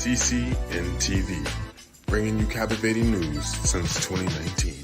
CCNTV, bringing you captivating news since 2019.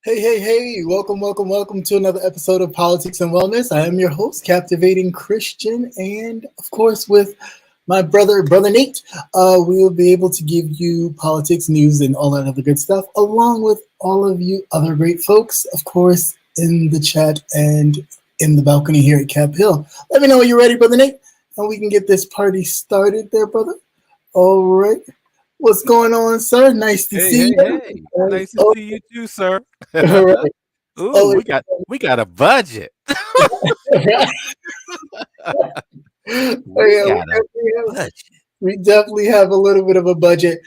Hey, welcome to another episode of Politics and Wellness. I am your host, Captivating Christian, and of course with my brother Nate, we will be able to give you politics, news, and all that other good stuff, along with all of you other great folks, of course, in the chat and in the balcony here at Cap Hill. Let me know when you're ready, Brother Nate, and we can get this party started there, brother. All right. What's going on, sir? Nice to see you. Hey. Nice to see you too, sir. All right. Ooh, we got a budget. We definitely have a little bit of a budget.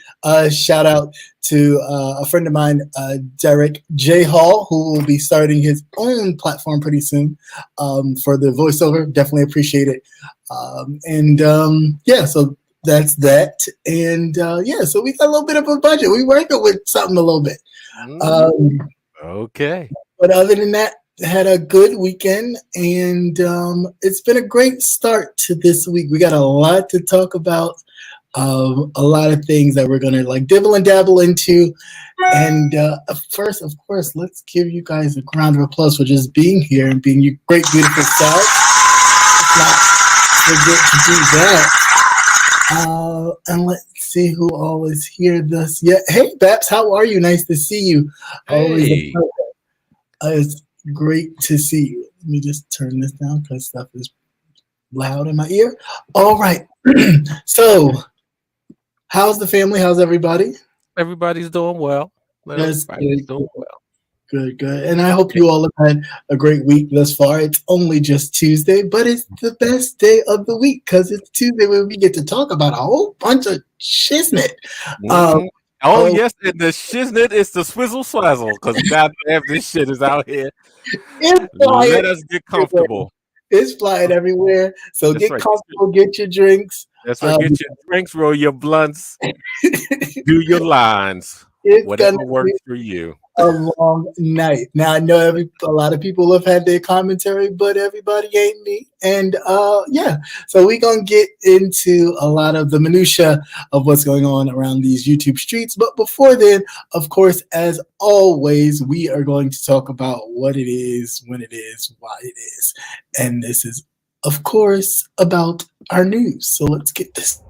Shout out to a friend of mine, Derek J. Hall, who will be starting his own platform pretty soon for the voiceover. Definitely appreciate it. So that's that. And so we got a little bit of a budget. We working with something a little bit. Okay. But other than that, had a good weekend, and it's been a great start to this week. We got a lot to talk about, a lot of things that we're gonna like dibble and dabble into. And first, of course, let's give you guys a round of applause for just being here and being you great, beautiful selves. Let's not forget to do that. And let's see who all is here. Hey, Babs, how are you? Nice to see you. Always a pleasure. It's great to see you. Let me just turn this down because stuff is loud in my ear. All right. So, how's the family? How's everybody? Everybody's doing well. Everybody's doing well. Good. And I hope you all have had a great week thus far. It's only just Tuesday, but it's the best day of the week because it's Tuesday when we get to talk about a whole bunch of shiznit. Mm-hmm. Yes, and the shiznit is the swizzle swazzle because goddamn, this shit is out here. Let us get comfortable. It's flying everywhere. So That's get right. comfortable, get your drinks. That's right. Get your drinks, roll your blunts, do your lines. Whatever works for you. A long night. Now I know a lot of people have had their commentary, but everybody ain't me. And so we're gonna get into a lot of the minutia of what's going on around these YouTube streets. But before then, of course, as always, we are going to talk about what it is, when it is, why it is. And this is, of course, about our news. So let's get this.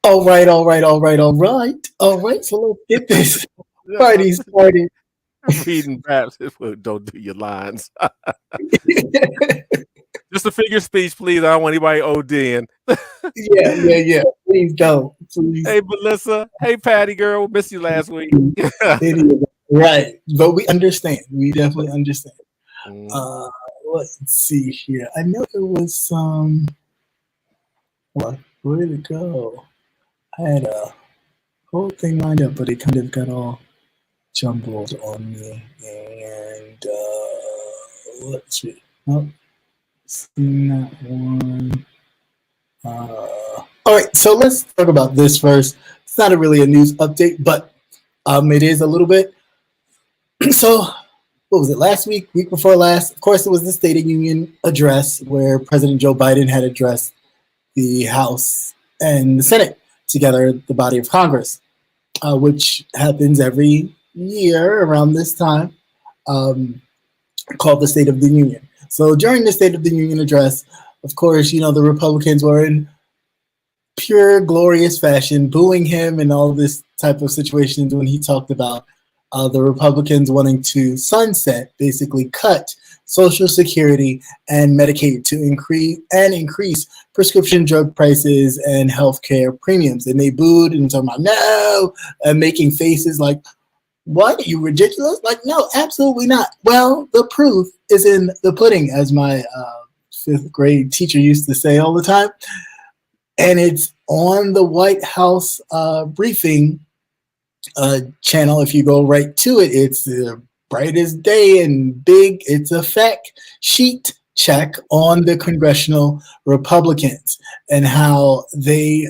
All right. So let's get this party started. Reading raps, don't do your lines. Just a figure speech, please. I don't want anybody ODing. Yeah. Please don't. Please. Hey, Melissa. Hey, Patty girl. Missed you last week. Right. But we understand. We definitely understand. Let's see here. I know there was some. Where did it go? I had a whole thing lined up, but it kind of got all jumbled on me. And let's see. Nope. Seen that one. All right, so let's talk about this first. It's not really a news update, but it is a little bit. So, what was it, last week, week before last? Of course, it was the State of Union address where President Joe Biden had addressed the House and the Senate together, the body of Congress, which happens every year around this time, called the State of the Union. So during the State of the Union address, of course, the Republicans were in pure glorious fashion, booing him and all this type of situations when he talked about the Republicans wanting to sunset, basically cut Social Security and Medicaid to increase prescription drug prices and healthcare premiums. And they booed and talking about no, and making faces like, what, are you ridiculous? Like, no, absolutely not. Well, the proof is in the pudding, as my fifth grade teacher used to say all the time. And it's on the White House briefing channel. If you go right to it, it's bright as day and big. It's a fact sheet check on the congressional Republicans and how they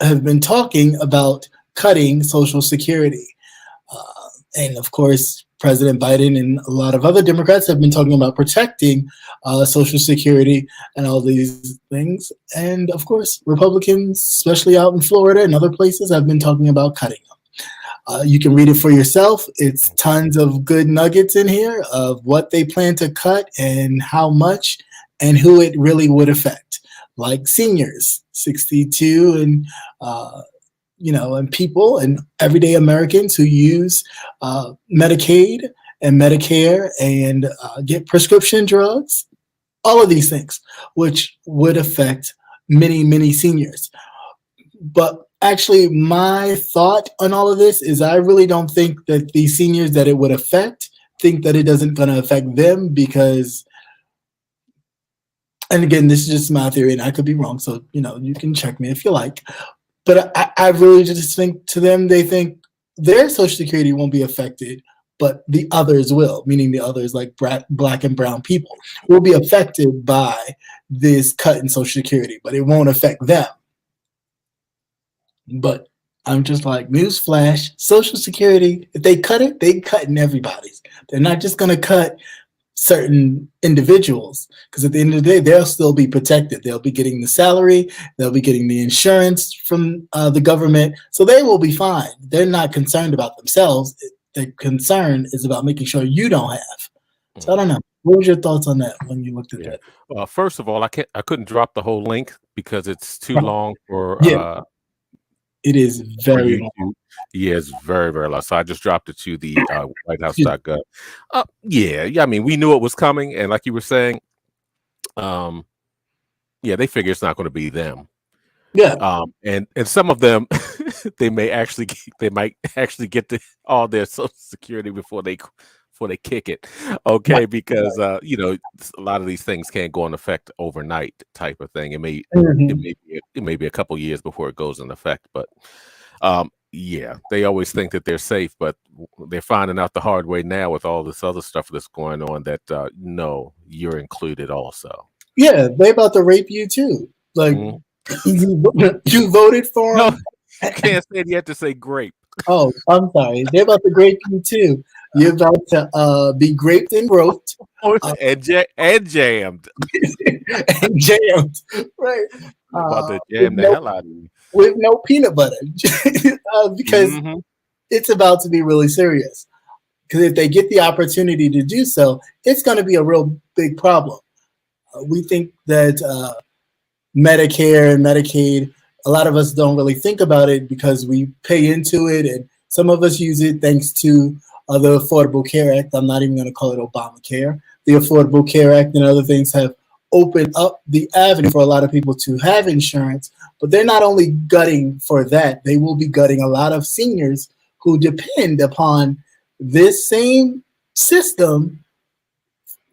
have been talking about cutting Social Security. And of course, President Biden and a lot of other Democrats have been talking about protecting Social Security and all these things. And of course, Republicans, especially out in Florida and other places, have been talking about cutting them. You can read it for yourself. It's tons of good nuggets in here of what they plan to cut and how much and who it really would affect, like seniors, 62 and and people and everyday Americans who use Medicaid and Medicare and get prescription drugs, all of these things, which would affect many, many seniors. But actually, my thought on all of this is I really don't think that the seniors that it would affect think that it doesn't going to affect them because, and again, this is just my theory and I could be wrong. So, you can check me if you like. But I really just think to them, they think their Social Security won't be affected, but the others will, meaning the others like Black and brown people will be affected by this cut in Social Security, but it won't affect them. But I'm just like, newsflash, Social Security, if they cut it, they cutting everybody's. They're not just going to cut certain individuals because at the end of the day, they'll still be protected. They'll be getting the salary. They'll be getting the insurance from the government. So they will be fine. They're not concerned about themselves. The concern is about making sure you don't have. So I don't know. What was your thoughts on that when you looked at that? Well, first of all, I couldn't drop the whole link because it's too long for it is very long. Yeah, it's very, very long. So I just dropped it to the whitehouse.gov. I mean, we knew it was coming. And like you were saying, they figure it's not going to be them. Yeah. And some of them they might actually get all their Social Security before they kick it. Okay, Right. because a lot of these things can't go in effect overnight, type of thing. Mhm. It may be a couple years before it goes in effect, but yeah, they always think that they're safe, but they're finding out the hard way now with all this other stuff that's going on that no, you're included also. Yeah, they about to rape you too. Like Mhm. you voted for No, them. you can't say it. You have to say grape. Oh, I'm sorry. They're about to grape you too. You're about to be graped and groped uh, And jammed. and jammed, right? About to With jam the no hell out of you. peanut butter, because Hmm. it's about to be really serious. Because if they get the opportunity to do so, it's going to be a real big problem. We think that Medicare and Medicaid, a lot of us don't really think about it because we pay into it, and some of us use it thanks to the Affordable Care Act. I'm not even going to call it Obamacare. The Affordable Care Act and other things have opened up the avenue for a lot of people to have insurance, but they're not only gutting for that, they will be gutting a lot of seniors who depend upon this same system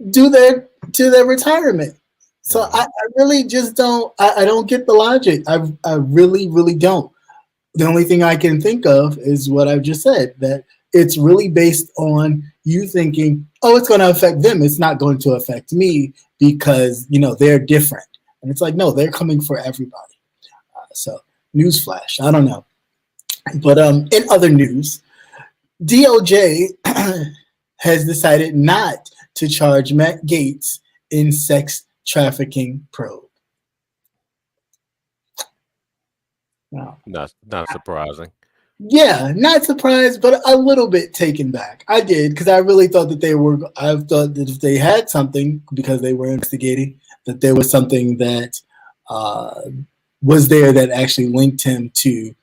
do their to their retirement. So I really just I don't get the logic. I really, really don't. The only thing I can think of is what I've just said, that it's really based on you thinking, oh, it's going to affect them. It's not going to affect me because, they're different. And it's like, no, they're coming for everybody. So newsflash, I don't know. But in other news, DOJ has decided not to charge Matt Gaetz in sex trafficking probe. Wow. Not surprising. Yeah, not surprised, but a little bit taken back. I did because I really thought that I thought that if they had something because they were investigating, that there was something that uh, was there that actually linked him to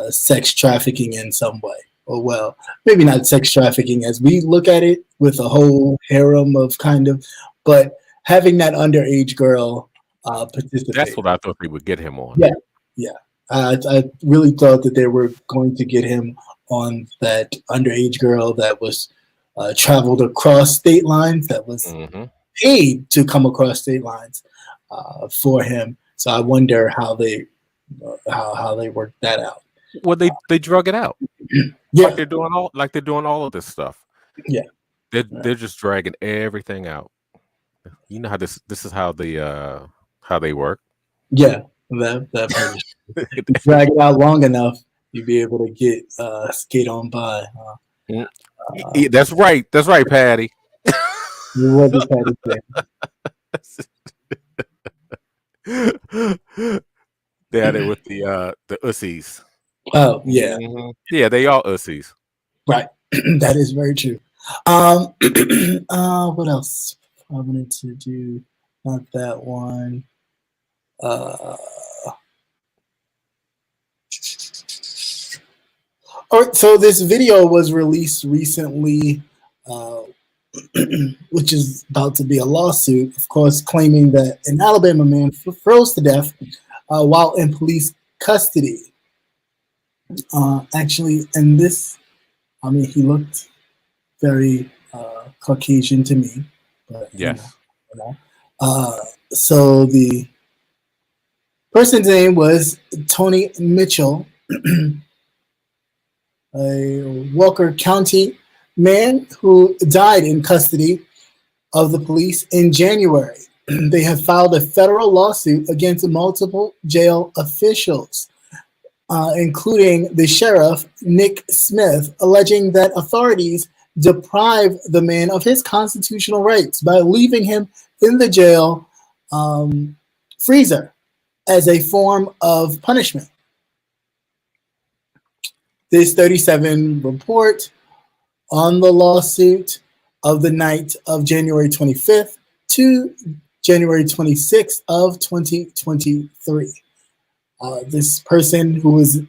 sex trafficking in some way. Or well, maybe not sex trafficking as we look at it with a whole harem of kind of, but having that underage girl That's participate. what I thought they would get him on. Yeah, yeah. I really thought that they were going to get him on that underage girl that was traveled across state lines, that was Hmm. paid to come across state lines for him. So I wonder how they worked that out. Well, they drug it out Yeah, like they're doing all of this stuff. yeah, They're just dragging everything out. You know how this is how they work. yeah. That part is, if you drag it out long enough, you'll be able to get skate on by. Mm. Yeah, that's right. That's right, Patty. You was a petty thing. Down there with the ussies. Oh yeah, Yeah, they all ussies. right. That is very true. What else? I wanted to do not that one. Uh, all right, so this video was released recently, uh, which is about to be a lawsuit, of course, claiming that an Alabama man froze to death while in police custody. Actually, in this, I mean, he looked very Caucasian to me, but Yes. you know. So the person's name was Tony Mitchell, a Walker County man who died in custody of the police in January. They have filed a federal lawsuit against multiple jail officials, including the sheriff, Nick Smith, alleging that authorities deprive the man of his constitutional rights by leaving him in the jail freezer as a form of punishment. This 37 report on the lawsuit of the night of January 25th to January 26th of 2023. This person who was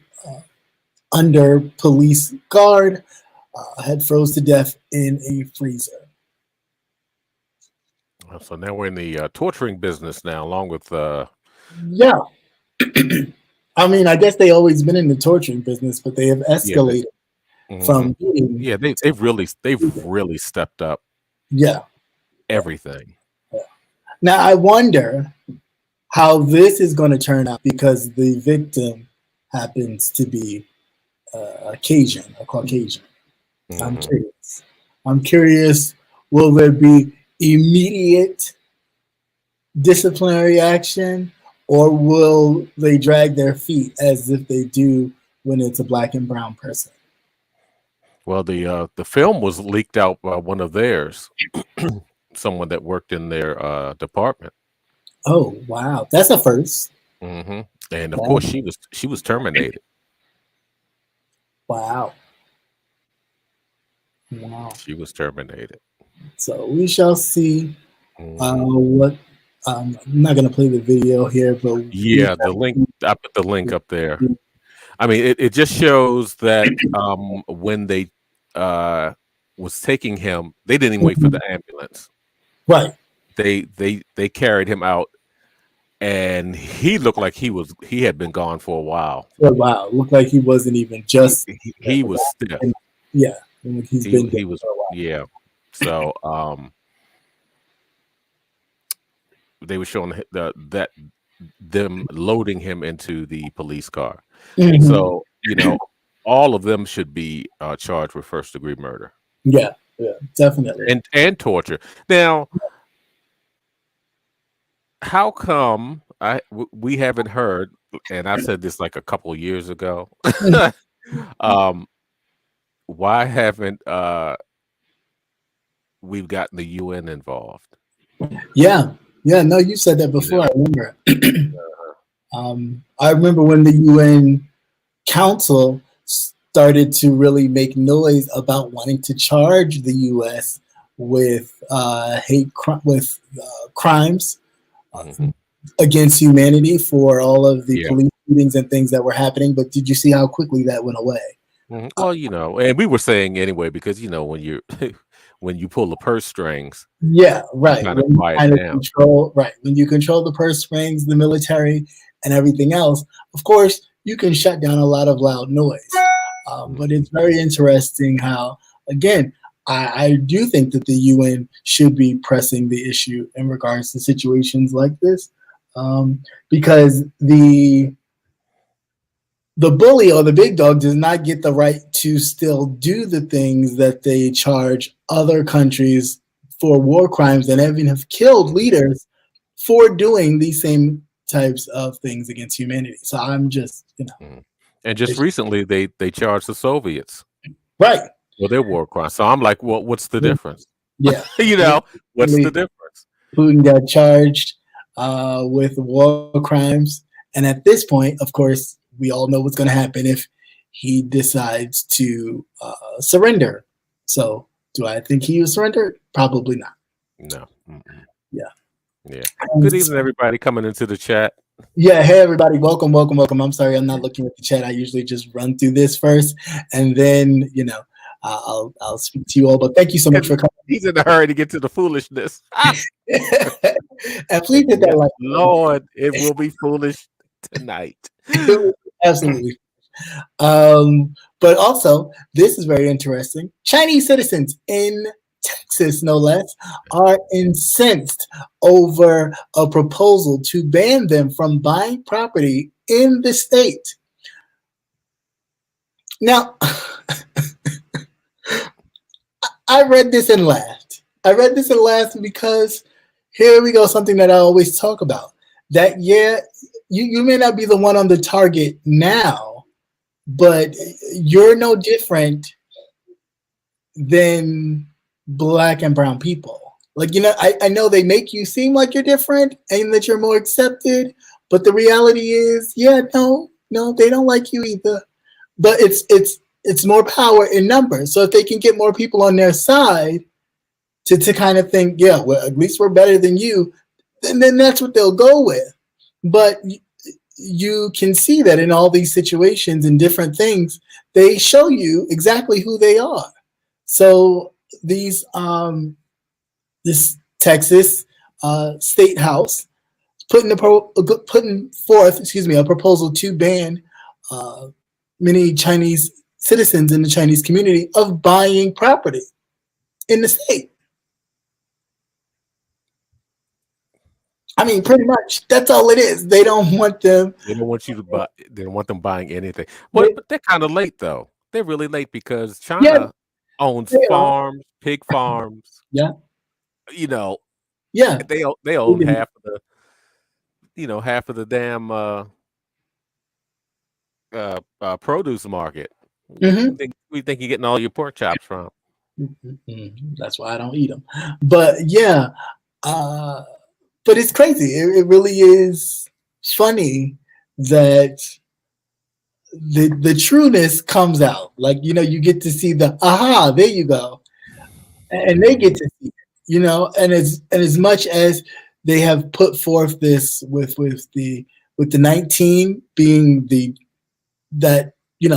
under police guard had froze to death in a freezer. So now we're in the torturing business now, along with Yeah. I mean, I guess they always been in the torturing business, but they have Yeah, escalated from being. yeah, they've really stepped up Yeah. everything. Now I wonder how this is going to turn out because the victim happens to be a Caucasian. I'm curious. I'm curious. Will there be immediate disciplinary action, or will they drag their feet as if they do when it's a black and brown person? Well, the film was leaked out by one of theirs, someone that worked in their department. Oh wow, that's a first. And of course, she was terminated. Wow. Wow. She was terminated. So we shall see what. I'm not going to play the video here, but yeah, the link. I put the link up there. I mean, it just shows that when they was taking him, they didn't even wait for the ambulance. Right. They carried him out, and he looked like he had been gone for a while. For a while, looked like he wasn't even just. He was stiff. Yeah, he's been. He was. Yeah. So they were showing that them loading him into the police car. So all of them should be charged with first-degree murder. Yeah, definitely. And torture. Now, how come we haven't heard? And I said this like a couple of years ago. Why haven't we've gotten the UN involved? Yeah. No, you said that before. I remember. I remember when the UN Council started to really make noise about wanting to charge the U.S. with crimes against humanity for all of the police shootings and things that were happening. But did you see how quickly that went away? Well, and we were saying anyway, because when you when you pull the purse strings, right. Kind of quiet down. When you control the purse strings, the military, and everything else, of course, you can shut down a lot of loud noise. But it's very interesting how, again, I do think that the UN should be pressing the issue in regards to situations like this, because the bully or the big dog does not get the right to still do the things that they charge other countries for war crimes and even have killed leaders for doing these same types of things against humanity. So I'm just, And just recently, they charged the Soviets, right, for their war crimes. So I'm like, well, what's the difference? Yeah, what's the difference? Putin got charged with war crimes, and at this point, of course, we all know what's going to happen if he decides to surrender. So, do I think he will surrender? Probably not. No. Yeah. Good evening, everybody coming into the chat. Yeah, hey everybody, welcome. I'm sorry, I'm not looking at the chat. I usually just run through this first, and then I'll speak to you all. But thank you so much for coming. He's in a hurry to get to the foolishness. And please hit that like. Lord, it will be foolish tonight. Absolutely. But also, this is very interesting. Chinese citizens in Texas, no less, are incensed over a proposal to ban them from buying property in the state. Now, I read this and laughed. Because here we go, something that I always talk about. That, you may not be the one on the target now, but you're no different than Black and brown people. Like, I know they make you seem like you're different and that you're more accepted, but the reality is, no, they don't like you either. But it's more power in numbers. So if they can get more people on their side to kind of think, well, at least we're better than you, then that's what they'll go with. But you can see that in all these situations and different things, they show you exactly who they are. So this Texas State House putting forth, a proposal to ban many Chinese citizens in the Chinese community of buying property in the state. I mean, pretty much that's all it is. They don't want them. They don't want you to buy. They don't want them buying anything. But they're kind of late though. They're really late because Yeah, China owns they are. farms, pig farms. Yeah, You know, yeah. they own half of half of the damn produce market. Mm-hmm. We think you're getting all your pork chops from. Mm-hmm. That's why I don't eat them. But yeah, but it's crazy. It really is funny that the trueness comes out. Like, you get to see the aha, there you go. And they get to see it, and as much as they have put forth this with the 19 being that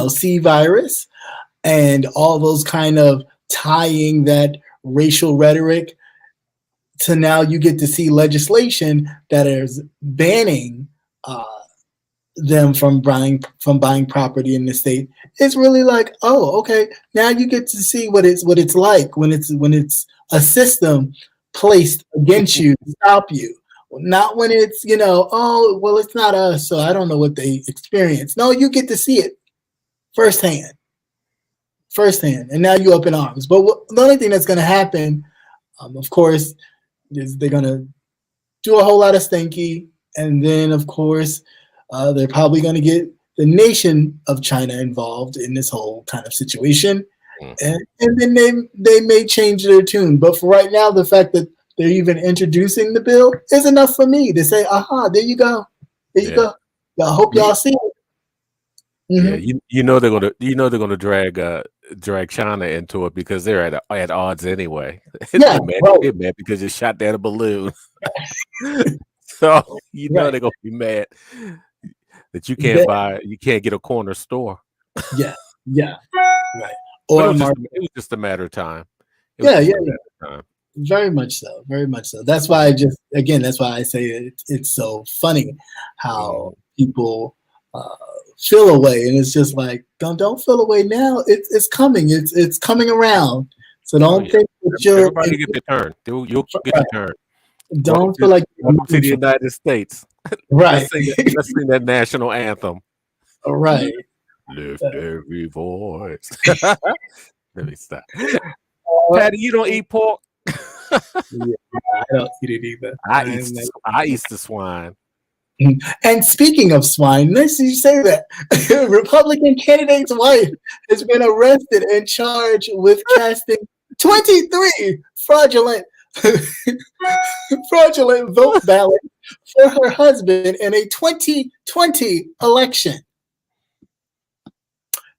C virus and all those kind of tying that racial rhetoric to now you get to see legislation that is banning them from buying property in the state. It's really like, oh, okay, now you get to see what it's like when it's a system placed against you to stop you. Not when it's, oh, well, it's not us, so I don't know what they experience. No, you get to see it firsthand, and now you up in arms. But the only thing that's going to happen, of course, is they're going to do a whole lot of stinky, and then, of course, they're probably going to get the nation of China involved in this whole kind of situation, and then they may change their tune. But for right now, the fact that they're even introducing the bill is enough for me to say, aha, there you go. There you go. I hope y'all see it. Mm-hmm. Yeah, they're gonna drag China into it because they're at odds anyway. Yeah, they're mad because you shot down a balloon. So they're gonna be mad that you can't get a corner store. Yeah, right. Or it was just a matter of time. Very much so. Very much so. That's why that's why I say it's so funny how people feel away, and it's just like don't feel away now. It's coming. It's coming around. So don't think that everybody get their turn. You'll get your turn. Don't feel like welcome to the United States. Right. Let's sing that national anthem. All right. Lift every voice. Let me stop. Patty, you don't eat pork? Yeah, I don't eat it either. I eat the swine. And speaking of swine, nice you say that. Republican candidate's wife has been arrested and charged with casting 23 fraudulent vote ballots for her husband in a 2020 election.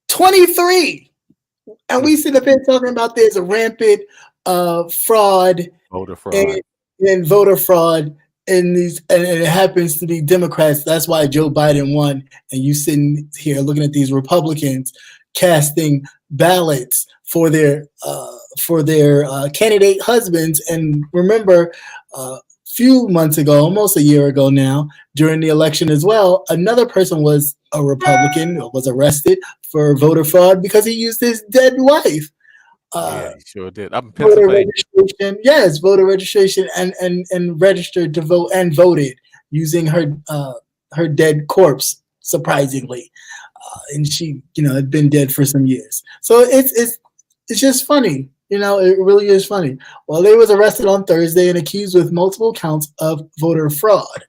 23. And we sit up here talking about there's a rampant fraud, voter fraud, and voter fraud in these, and it happens to be Democrats. That's why Joe Biden won. And you sitting here looking at these Republicans casting ballots for their candidate husbands. And remember, few months ago, almost a year ago now, during the election as well, another person was a Republican, was arrested for voter fraud because he used his dead wife. Yeah, he sure did. I'm in Pennsylvania. Yes, voter registration and registered to vote and voted using her dead corpse, surprisingly, and she had been dead for some years. So it's just funny. It really is funny. Well, they was arrested on Thursday and accused with multiple counts of voter fraud.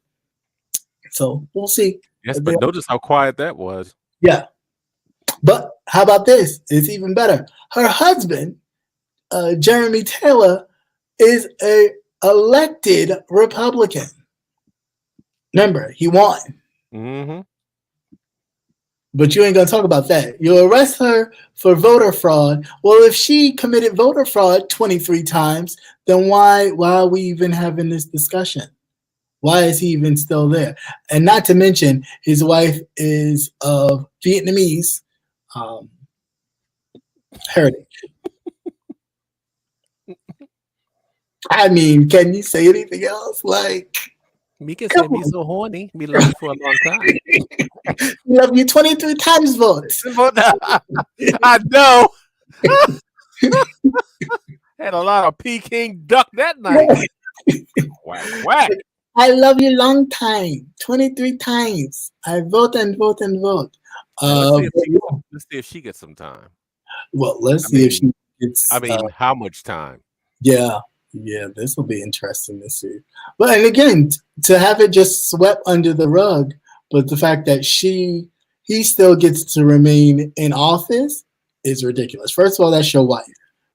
So we'll see. Yes, but notice how quiet that was. Yeah. But how about this? It's even better. Her husband, Jeremy Taylor, is a elected Republican. Remember, he won. Mm-hmm. But you ain't gonna talk about that. You arrest her for voter fraud. Well, if she committed voter fraud 23 times, then why are we even having this discussion? Why is he even still there? And not to mention, his wife is of Vietnamese heritage. I mean, can you say anything else? Like, Me can say Come me on. so horny. Me love you for a long time. Love you 23 times votes. I know. Had a lot of Peking duck that night. Quack, quack. I love you long time. 23 times. I vote and vote and vote. Now, let's see But if she gets some time. well, let's I see if mean, she gets. how much time? Yeah, this will be interesting to see. But and again, to have it just swept under the rug, but the fact that he still gets to remain in office is ridiculous. First of all, that's your wife.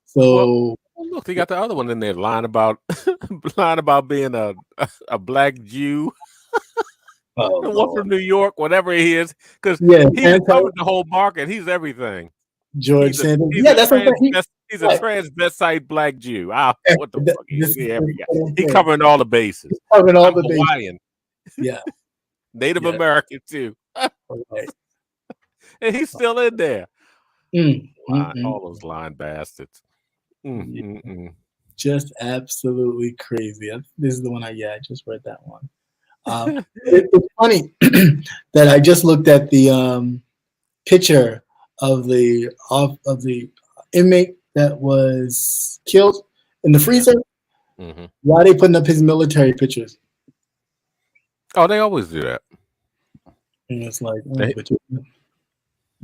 So Well, look, they got the other one in there lying about being a black Jew. The one from New York, whatever he is, because he's covered the whole market. He's everything. George Sanders. Yeah, that's what he's a transvestite black Jew. What the fuck? He's covering all the bases. Covering all the Hawaiian. Bases. Yeah. Native American too. Right. And he's still in there. All those lying bastards. Just absolutely crazy. This is the one I just read that one. It's funny that I just looked at the picture of the inmate that was killed in the freezer. Why are they putting up his military pictures? Oh, they always do that. And it's like, but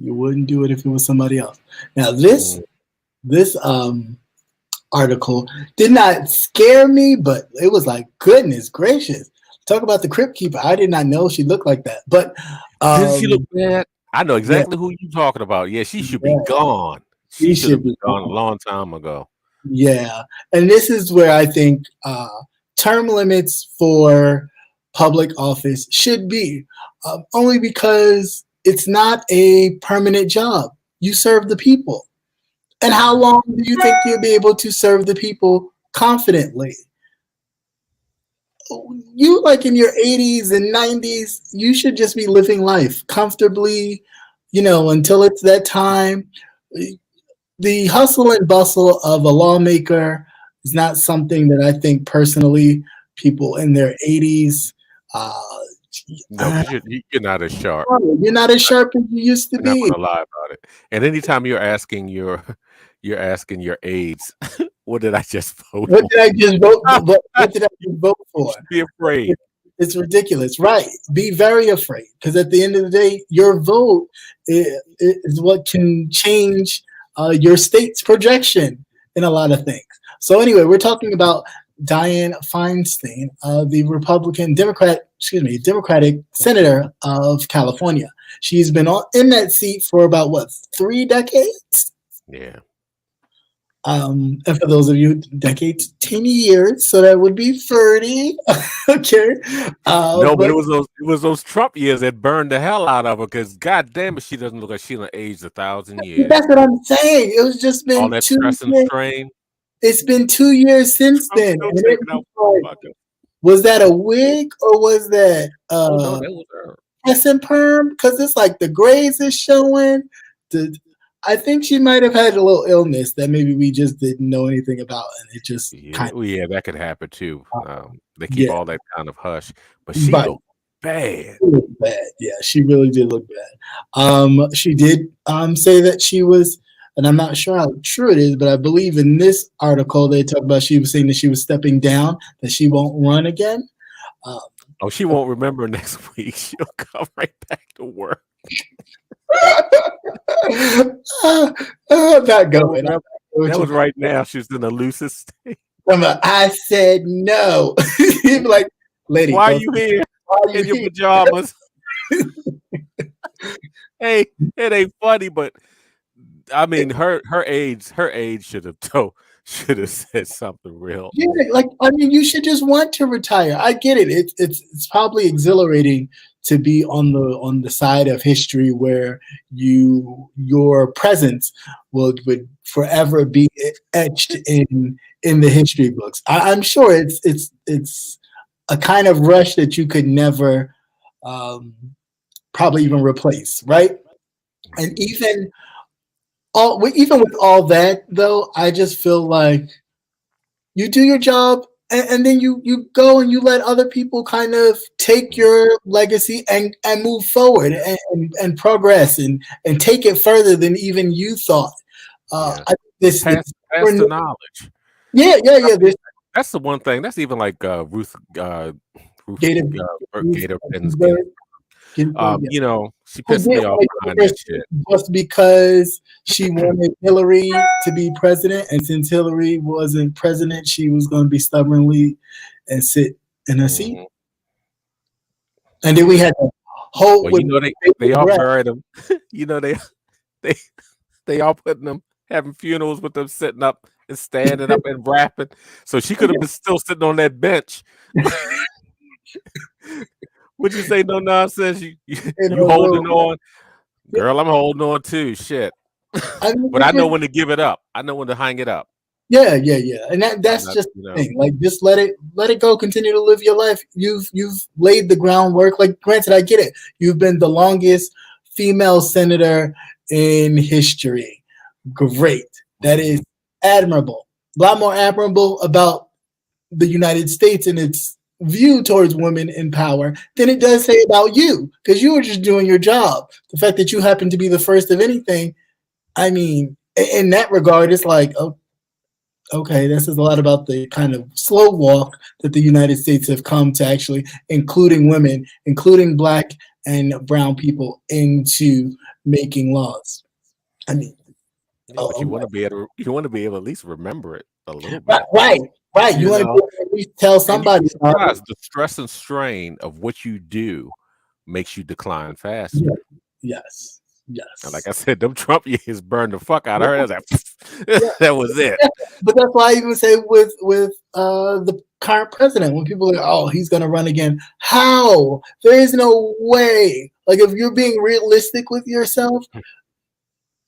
you wouldn't do it if it was somebody else. Now this article did not scare me, but it was like, goodness gracious. Talk about the Crypt Keeper. I did not know she looked like that. But does she look bad? I know exactly who you're talking about. Yeah, she should be gone. She should have been gone a long time ago. Yeah. And this is where I think term limits for public office should be, only because it's not a permanent job. You serve the people. And how long do you think you'll be able to serve the people confidently? You, like in your 80s and 90s, you should just be living life comfortably, until it's that time. The hustle and bustle of a lawmaker is not something that I think personally people in their 80s. No, you're not as sharp. You're not as sharp as you used to be. I'm not gonna lie about it. And anytime you're asking your aides, what did I just vote? What did I just vote? What did I just vote for? Be afraid. It's ridiculous, right? Be very afraid, because at the end of the day, your vote is what can change your state's projection in a lot of things. So anyway, we're talking about Dianne Feinstein, the Democratic senator of California. She's been in that seat for about 3 decades? Yeah. And for those of you, decades, 10 years, so that would be 30. Okay. No, but it was those Trump years that burned the hell out of her, because god damn it, she doesn't look like she done aged 1,000 years. That's what I'm saying. It was just been all that stress and strain. It's been 2 years since then. Was that a wig, or was that no, that was her. S perm? Because it's like the grays is showing. I think she might have had a little illness that maybe we just didn't know anything about, and it just that could happen too. They keep all that kind of hush, but she looked bad. She looked bad. Yeah, she really did look bad. She did say that she was, and I'm not sure how true it is, but I believe in this article they talk about she was saying that she was stepping down, that she won't run again. She won't remember next week. She'll come right back to work. Not going. That was right now. She's in the loosest state. I said no. He'd be like, lady, why are you here in your pajamas? Hey, it ain't funny, but I mean, her age should have said something real. Yeah, you should just want to retire. I get it. It's probably exhilarating to be on the side of history where your presence would forever be etched in the history books. I'm sure it's a kind of rush that you could never probably even replace, right? And even with all that, though, I just feel like you do your job and then you go and you let other people kind of take your legacy and move forward and progress and take it further than even you thought. Yeah. I think this Pass the knowledge. yeah. This That's the one thing. That's even like Ruth Gator, Gator Ginsburg, yeah. you know, she Who pissed did me off like behind that shit. just because she wanted Hillary to be president, and since Hillary wasn't president, she was going to be stubbornly and sit in a seat. Mhm. And then we had the whole Well, with you know they all buried them. You know they all putting them having funerals with them sitting up and standing up and rapping. So she could have been still sitting on that bench. Would you say no nonsense? You holding on, girl? I'm holding on too. Shit, I mean, but I know when to give it up. I know when to hang it up. yeah, and that's Not, just you the know. thing. Like, just let it go. Continue to live your life. You've laid the groundwork. Like, granted, I get it. You've been the longest female senator in history. Great. That is admirable. A lot more admirable about the United States and its view towards women in power than it does say about you, because you were just doing your job. The fact that you happen to be the first of anything, I mean, in that regard, it's like, oh, okay, this is a lot about the kind of slow walk that the United States have come to actually including women, including Black and brown people into making laws. I mean, Yeah, but you want to be able to at least remember it a little bit. right. You You want know, to at least tell and you'd somebody be about it. surprised. The stress and strain of what you do makes you decline faster. Yes. And like I said, them Trump years burned the fuck out of her. I was like, Yeah. that was it. But that's why I even say with the current president, when people are like, oh, he's gonna run again. How? There is no way. Like, if you're being realistic with yourself,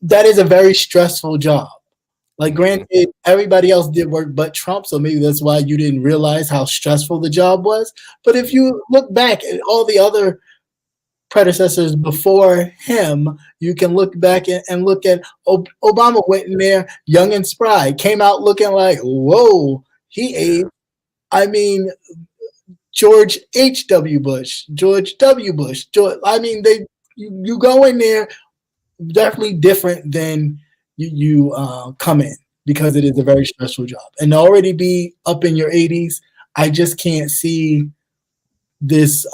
that is a very stressful job. Like, granted, everybody else did work but Trump, so maybe that's why you didn't realize how stressful the job was. But if you look back at all the other predecessors before him, you can look back and look at Obama went in there young and spry, came out looking like, whoa, he ate. I mean, George H.W. Bush, George W. Bush. I mean, you go in there definitely different than you come in, because it is a very stressful job. And to already be up in your 80s, I just can't see this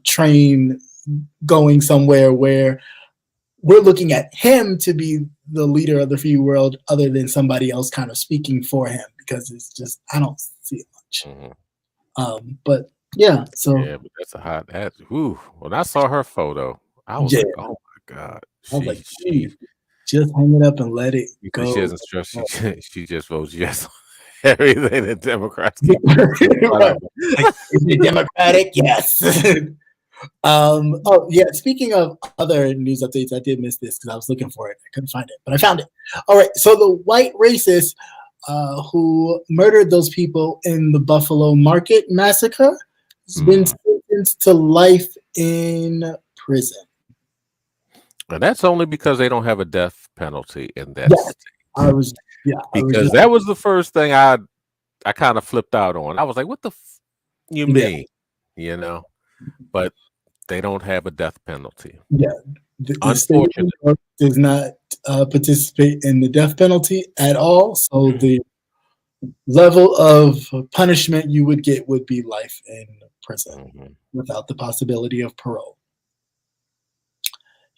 train going somewhere where we're looking at him to be the leader of the free world other than somebody else kind of speaking for him, because it's just, I don't see it much. But yeah, so Yeah, but that's a hot that. Ooh, when I saw her photo, I was like, oh my god, I was like, she just hang it up and let it because go. she doesn't stress. She just votes yes on everything the Democrats keep. Right. Is it Democratic? Yes. Oh yeah. Speaking of other news updates, I did miss this because I was looking for it. I couldn't find it, but I found it. All right. So the white racist who murdered those people in the Buffalo Market massacre has been sentenced to life in prison. And that's only because they don't have a death penalty in that state. Because that was the first thing I kind of flipped out on. I was like, what the you mean? You know? But they don't have a death penalty. Yeah. The state does not participate in the death penalty at all. So the level of punishment you would get would be life in prison without the possibility of parole.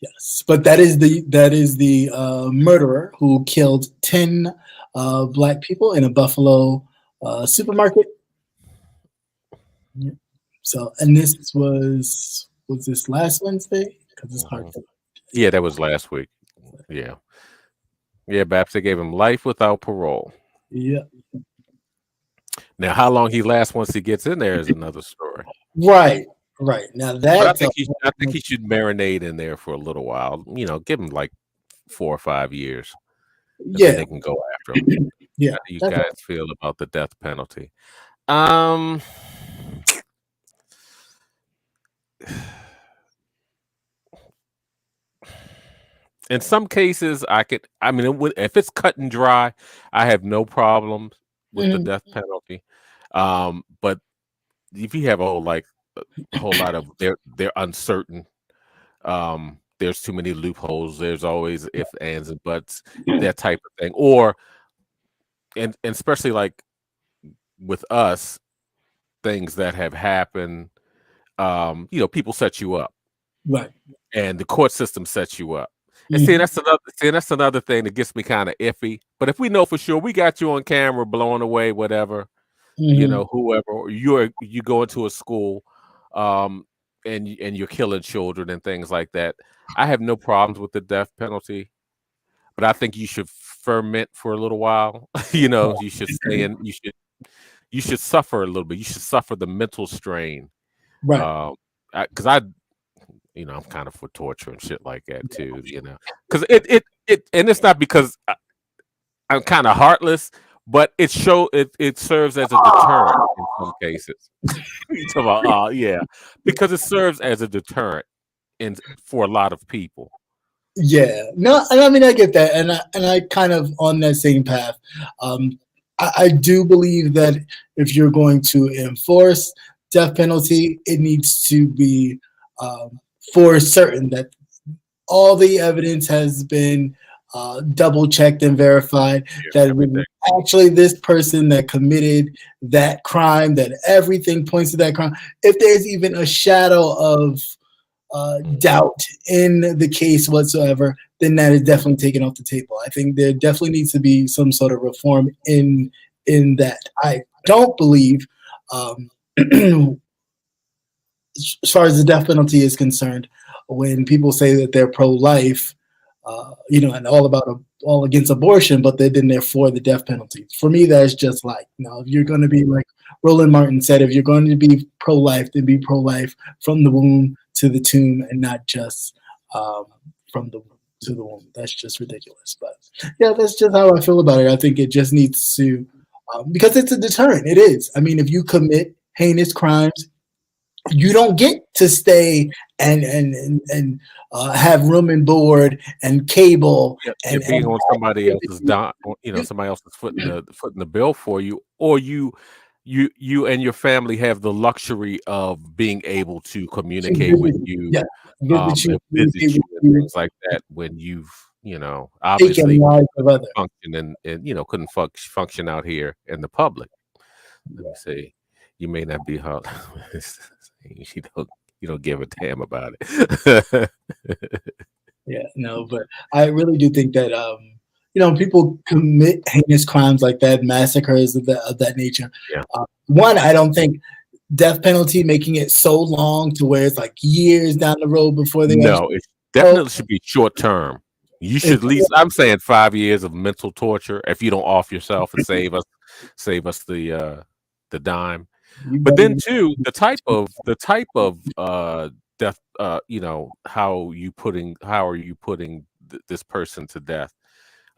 Yes, but that is the murderer who killed 10 Black people in a Buffalo supermarket. Yeah. So, and this was this last Wednesday? Because it's hard to. Yeah, that was last week. Yeah. Yeah, Babs, gave him life without parole. Yeah. Now, how long he lasts once he gets in there is another story. Right. Now that I think he should marinate in there for a little while. You know, give him like 4 or 5 years. Yeah, then they can go after him. Yeah. How do you guys feel about the death penalty? In some cases, if it's cut and dry, I have no problem with the death penalty. But if you have a whole lot of they're uncertain. There's too many loopholes. There's always ifs, ands, and buts, that type of thing. Or and especially like with us, things that have happened. People set you up, Right. and the court system sets you up. And Mhm. that's another thing that gets me kind of iffy. But if we know for sure we got you on camera blowing away whatever, Mhm. whoever, or you go into a school, and you're killing children and things like that. I have no problems with the death penalty, but I think you should ferment for a little while. You should stay in. You should suffer a little bit. You should suffer the mental strain. Right. Because I'm kind of for torture and shit like that too. Because it and it's not because I'm kind of heartless, but it serves as a deterrent in some cases. You talk about, yeah, because it serves as a deterrent for a lot of people. Yeah, no, and I mean I get that, and I kind of on that same path. I do believe that if you're going to enforce death penalty, it needs to be for certain that all the evidence has been double checked and verified Yeah, that it everything. was actually this person that committed that crime, that everything points to that crime. If there's even a shadow of doubt in the case whatsoever, then that is definitely taken off the table. I think there definitely needs to be some sort of reform in that. I don't believe, um, as far as the death penalty is concerned, when people say that they're pro-life, and all against abortion, but then they're for the death penalty. For me, that's just like, if you're going to be like Roland Martin said, if you're going to be pro-life, then be pro-life from the womb to the tomb, and not just from the womb to the womb. That's just ridiculous. But yeah, that's just how I feel about it. I think it just needs to, because it's a deterrent. It is. I mean, if you commit heinous crimes, you don't get to stay and have room and board and cable You're and being on somebody else's activity. somebody else's footing the bill for you, or you and your family have the luxury of being able to To communicate with visit, you, yeah, visit you, and visit communicate you with and you, things like that when you've taken obviously lives of others. function and couldn't function out here in the public. Let me say, you may not be hot. you don't you don't give a damn about it. Yeah, no, but I really do think that people commit heinous crimes like that, massacres of that nature. Yeah. One, I don't think death penalty making it so long to where it's like years down the road before they actually. No, it definitely should be short term. You should at least, I'm saying, 5 years of mental torture if you don't off yourself and save us the dime. But then too, the type of death, how are you putting this person to death?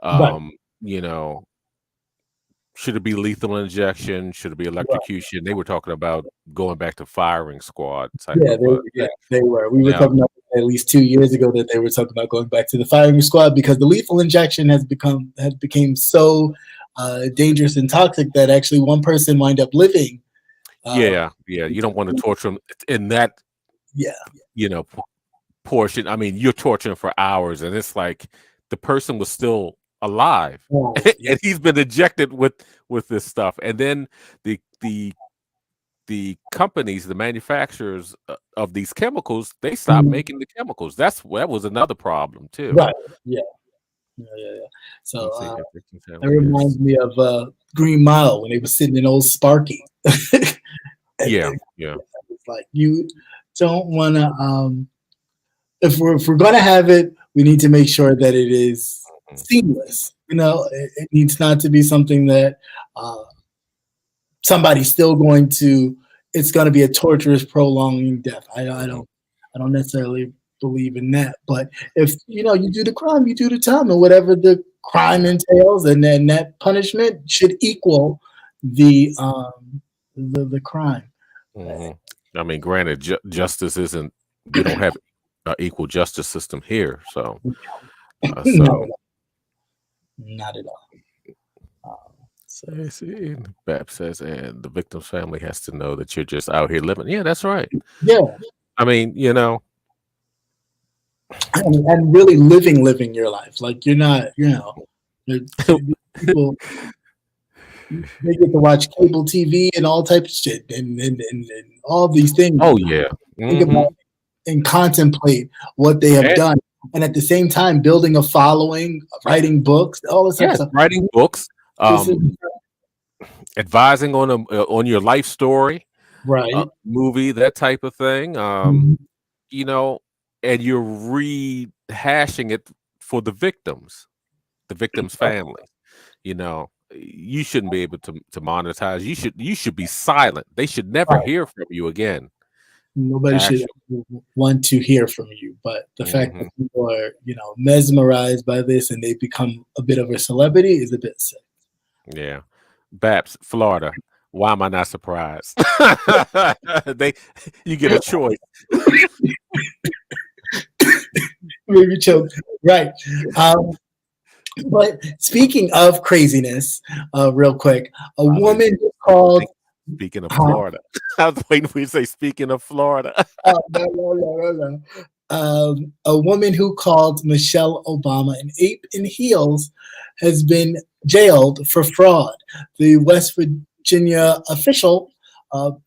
Right, You know, should it be lethal injection? Should it be right. electrocution? They were talking about going back to firing squad type Yeah, of thing. they were. We were Now, talking about at least 2 years ago that they were talking about going back to the firing squad because the lethal injection has become so dangerous and toxic that actually one person wind up living. yeah, you don't want to torture them in that, Yeah, you know, p- portion. I mean, you're torturing for hours, and it's like the person was still alive, yeah. and he's been injected with this stuff, and then the the the companies, the manufacturers of these chemicals, they stopped Mhm. making the chemicals. That was another problem too. Right. Yeah. Yeah. Yeah. Yeah. So Let's see here, that 15 years. reminds me of Green Mile when they were sitting in old Sparky. And Yeah, yeah. it's like you don't want to. If we're gonna have it, we need to make sure that it is Mhm. seamless. It needs not to be something that uh, somebody's still going to. It's going to be a torturous, prolonging death. Mhm. I don't necessarily believe in that. But if you do the crime, you do the time, and whatever the crime Yeah. entails, and then that punishment should equal the crime. Mhm. I mean, granted, justice isn't. We don't have an equal justice system here, so Not at so all. Not at all. Bap says, and the victim's family has to know that you're just out here living. Yeah, that's right. Yeah, I mean, and really living your life. Like you're not, people they get to watch cable TV and all types of shit and all these things. oh yeah. Think Mhm. about and contemplate what they have And- done, and at the same time building a following, writing books, all this type of yeah, stuff. writing books, This is advising on your life story, right. movie, that type of thing. Mhm. You know, and you're rehashing it for the victim's family. You shouldn't be able to monetize. You should be silent. They should never Right. hear from you again. Nobody should Actually. want to hear from you, but the fact that people are, mesmerized by this and they become a bit of a celebrity is a bit sick. Yeah. Baps, Florida. Why am I not surprised? You get a choice. Maybe choke. Right. But speaking of craziness, real quick, a woman called. Speaking of Florida, I was waiting for you to say. Speaking of Florida, No. A woman who called Michelle Obama an ape in heels has been jailed for fraud. The West Virginia official,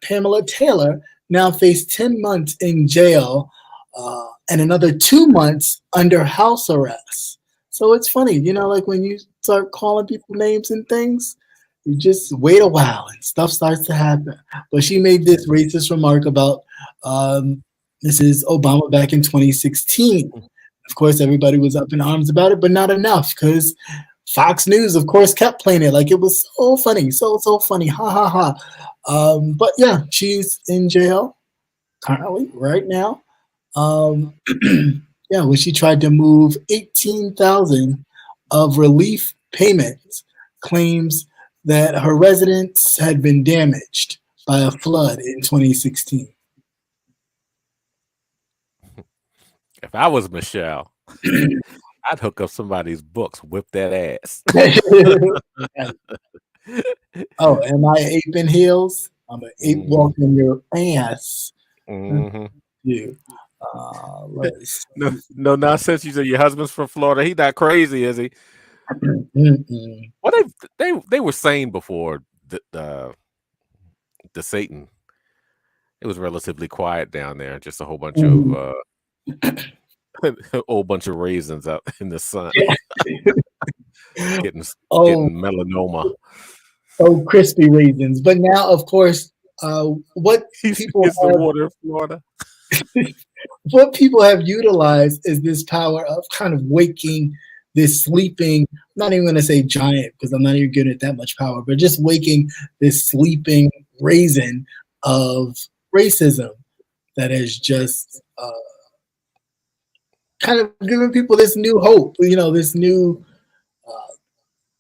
Pamela Taylor, now faced 10 months in jail and another 2 months under house arrest. So it's funny, like when you start calling people names and things, you just wait a while and stuff starts to happen. But she made this racist remark about Mrs. Obama back in 2016. Of course, everybody was up in arms about it, but not enough because Fox News, of course, kept playing it like it was so funny, so funny, ha ha ha. But yeah, she's in jail currently right now. Yeah, when she tried to move 18,000 of relief payments, claims that her residence had been damaged by a flood in 2016. if I was Michelle, I'd hook up somebody's books, whip that ass. Oh, am I ape in heels? I'm an ape walking your ass. Mm-hmm. You. No nonsense. You said your husband's from Florida. He not crazy, is he? What they were saying before the Satan. It was relatively quiet down there. Just a whole bunch of a whole bunch of raisins out in the sun, getting melanoma. Oh, crispy raisins! But now, of course, what people the water in Florida. What people have utilized is this power of kind of waking this sleeping. I'm not even going to say giant because I'm not even giving it that much power, but just waking this sleeping raisin of racism that is just kind of giving people this new hope, this new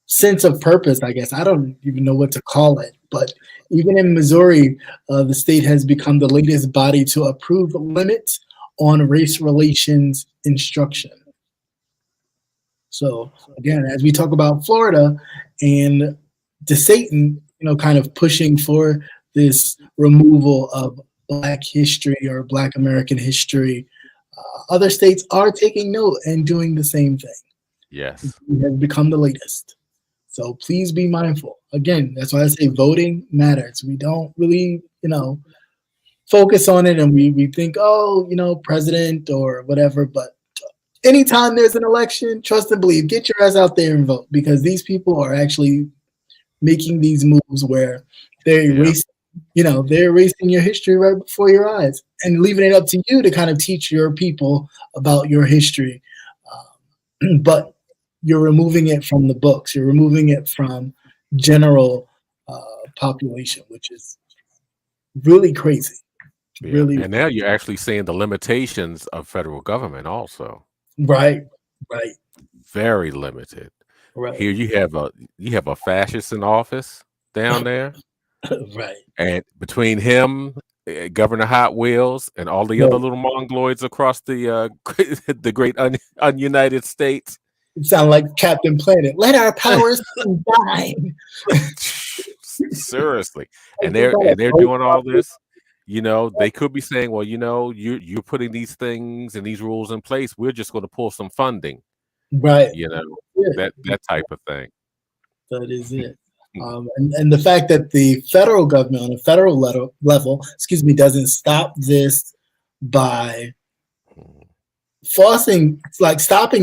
sense of purpose, I guess. I don't even know what to call it, but even in Missouri, the state has become the latest body to approve limits on race relations instruction. So again, as we talk about Florida and the Satan, kind of pushing for this removal of Black history or Black American history, other states are taking note and doing the same thing. Yes. We have become the latest. So please be mindful. Again, that's why I say voting matters. We don't really, focus on it and we think, president or whatever. But anytime there's an election, trust and believe, get your ass out there and vote because these people are actually making these moves where they're erasing, they're erasing your history right before your eyes and leaving it up to you to kind of teach your people about your history. But you're removing it from the books. You're removing it from general population, which is really crazy. Yeah. Really, and now you're actually seeing the limitations of federal government also. Right. Very limited. Right. Here you have a fascist in office down there. Right. And between him, Governor Hot Wheels, and all the other little mongoloids across the the great ununited states, It sounds like Captain Planet. Let our powers combine. Seriously, and they're doing all this. They could be saying, well, you're putting these things and these rules in place. We're just going to pull some funding. Right. That type of thing. That is it. And the fact that the federal government on a federal level, doesn't stop this by stopping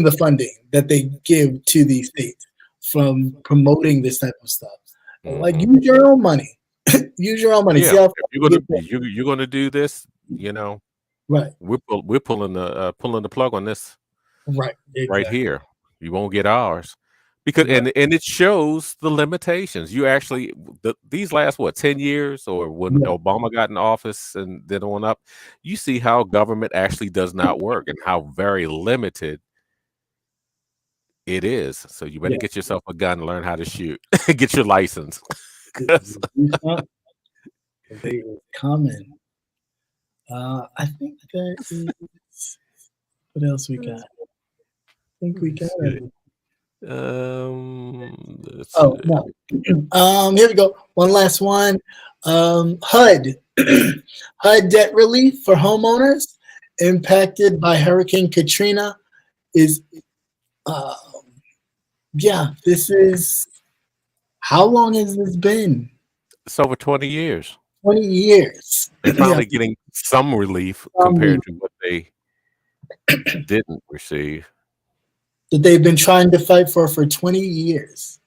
the funding that they give to these states from promoting this type of stuff. Like, use your own money. Use your own money. Yeah, see how you're gonna do this, right. We're pulling the plug on this Right. Exactly. Right here. You won't get ours. Because and it shows the limitations. You actually these last 10 years, or when Obama got in office and then on up, you see how government actually does not work and how very limited it is. So you better get yourself a gun and learn how to shoot. Get your license. They are coming. I think that is what else we got. I think we got it. No. Here we go. One last one. HUD. HUD debt relief for homeowners impacted by Hurricane Katrina is this is, how long has this been? It's over 20 years. 20 years. They're finally getting some relief compared to what they didn't receive. That they've been trying to fight for 20 years.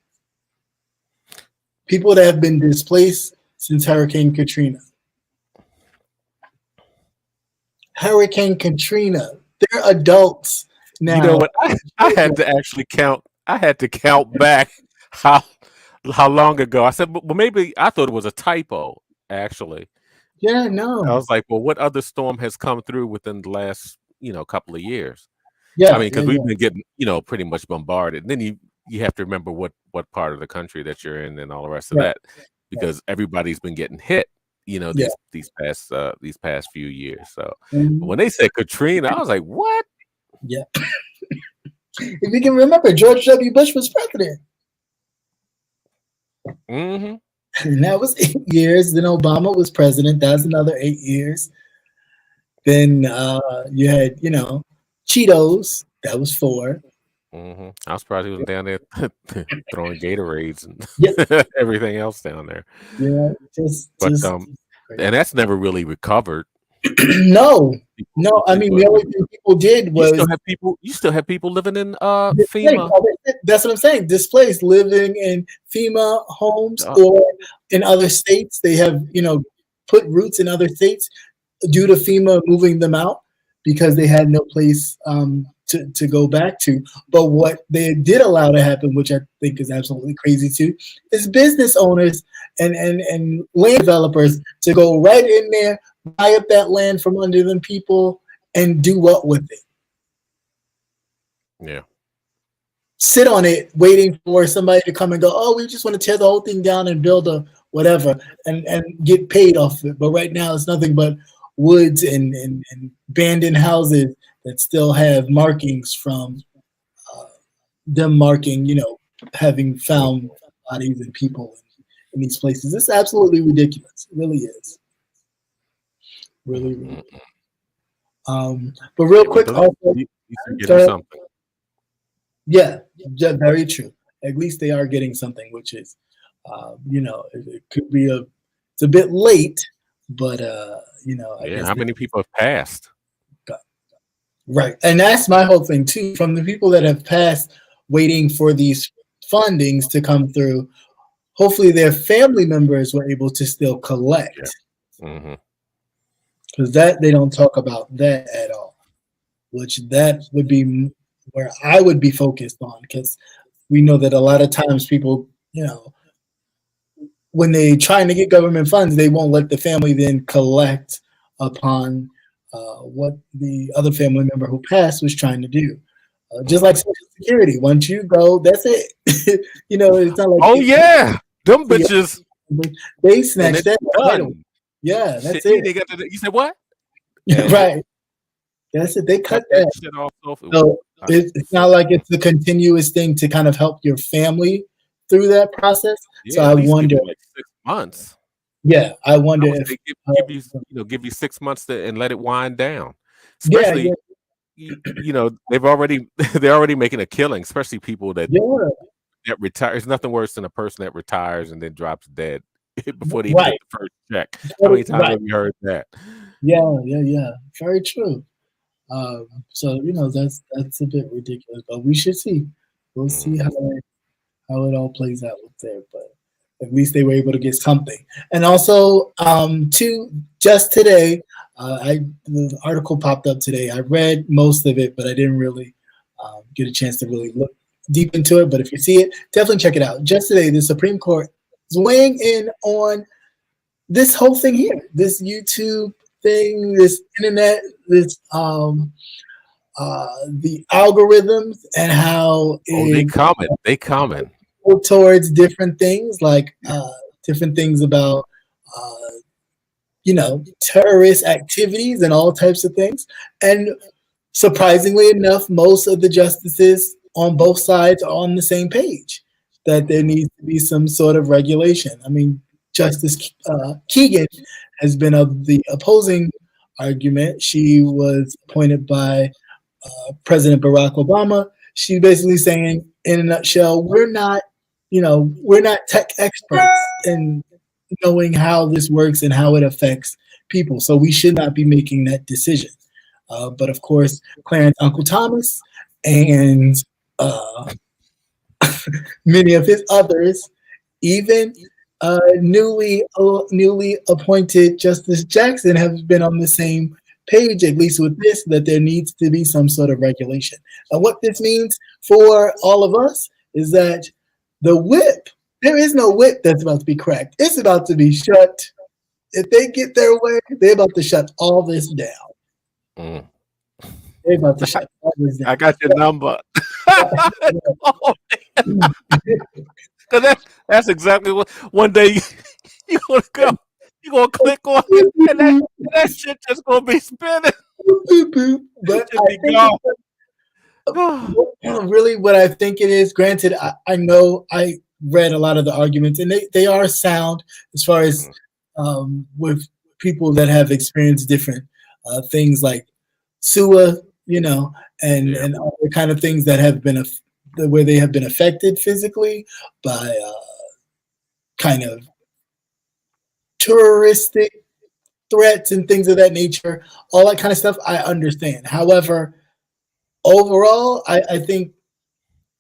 People that have been displaced since Hurricane Katrina. Hurricane Katrina. They're adults now. You know what? I had to actually count. I had to count back how long ago. I said, well, maybe I thought it was a typo, actually. Yeah, no. I was like, well, what other storm has come through within the last, couple of years? Yeah, I mean, because we've been getting, pretty much bombarded. And then you have to remember what part of the country that you're in and all the rest of that, because everybody's been getting hit, these past few years. So when they said Katrina, I was like, what? Yeah. If you can remember, George W. Bush was president. Mm-hmm. And that was 8 years. Then Obama was president. That was another 8 years. Then you had, Cheetos. That was 4. Mm-hmm. I was surprised he was down there throwing Gatorades and everything else down there. Yeah, and that's never really recovered. No. I mean, the only thing people did was you still have people living in FEMA. That's what I'm saying. Displaced, living in FEMA homes or in other states. They have, put roots in other states due to FEMA moving them out because they had no place to go back to. But what they did allow to happen, which I think is absolutely crazy too, is business owners and land developers to go right in there, buy up that land from under them people, and do what with it? Yeah. Sit on it, waiting for somebody to come and go, oh, we just want to tear the whole thing down and build a whatever and get paid off of it. But right now it's nothing but woods and abandoned houses that still have markings from them marking, having found bodies and people in these places. It's absolutely ridiculous. It really is. Really, really. But real quick, also, something. Yeah, very true. At least they are getting something, which is, it could be it's a bit late, but I guess how many people have passed? Right, and that's my whole thing too. From the people that have passed, waiting for these fundings to come through, hopefully their family members were able to still collect. Yeah. Mm-hmm. Because that they don't talk about that at all, which that would be where I would be focused on, because we know that a lot of times people, when they trying to get government funds, they won't let the family then collect upon what the other family member who passed was trying to do. Just like Social Security, once you go, that's it. It's not like them bitches. They snatched that. Done. Yeah, that's it. They got you said what? Right. That's it. They cut that shit off. So It's not like it's a continuous thing to kind of help your family through that process. So Yeah, I at least give wonder. you like 6 months. Yeah, I I wonder would if. say give you 6 months and let it wind down. Yeah, Especially, yeah, they're already making a killing. Especially people that yeah. retire. There's nothing worse than a person that retires and then drops dead before they even Right, get the first check. How many times right. have you heard that? Yeah, yeah, yeah. Very true. So that's a bit ridiculous, but we should see. We'll see Mhm. how it all plays out with there. But at least they were able to get something. And also, just today, the article popped up today. I read most of it, but I didn't really get a chance to really look deep into it. But if you see it, definitely check it out. Just today, the Supreme Court is weighing in on this whole thing here, this YouTube thing, this internet, this the algorithms and how Oh, they it coming. They coming. towards different things like different things about uh, terrorist activities and all types of things. And surprisingly enough, most of the justices on both sides are on the same page that there needs to be some sort of regulation. I mean, Justice Keegan has been of the opposing argument. She was appointed by President Barack Obama. She's basically saying, in a nutshell, we're not tech experts in knowing how this works and how it affects people. So we should not be making that decision. But of course, Clarence Uncle Thomas and uh, many of his others, even newly appointed Justice Jackson, have been on the same page, at least with this, that there needs to be some sort of regulation. And what this means for all of us is that the whip, there is no whip that's about to be cracked. It's about to be shut. If they get their way, they're about to shut all this down. Mm. They're about to shut all this I down. got your number. Because that's exactly what one day you're gonna go, you're gonna click on it, and that shit just gonna be spinning. But Just I be think gone. really what I think it is, granted, I know I read a lot of the arguments and they are sound as far as with people that have experienced different things like SUA, and Yeah. and all the kind of things that have been the way they have been affected physically by kind of touristic threats and things of that nature, all that kind of stuff. I understand. However, overall, I think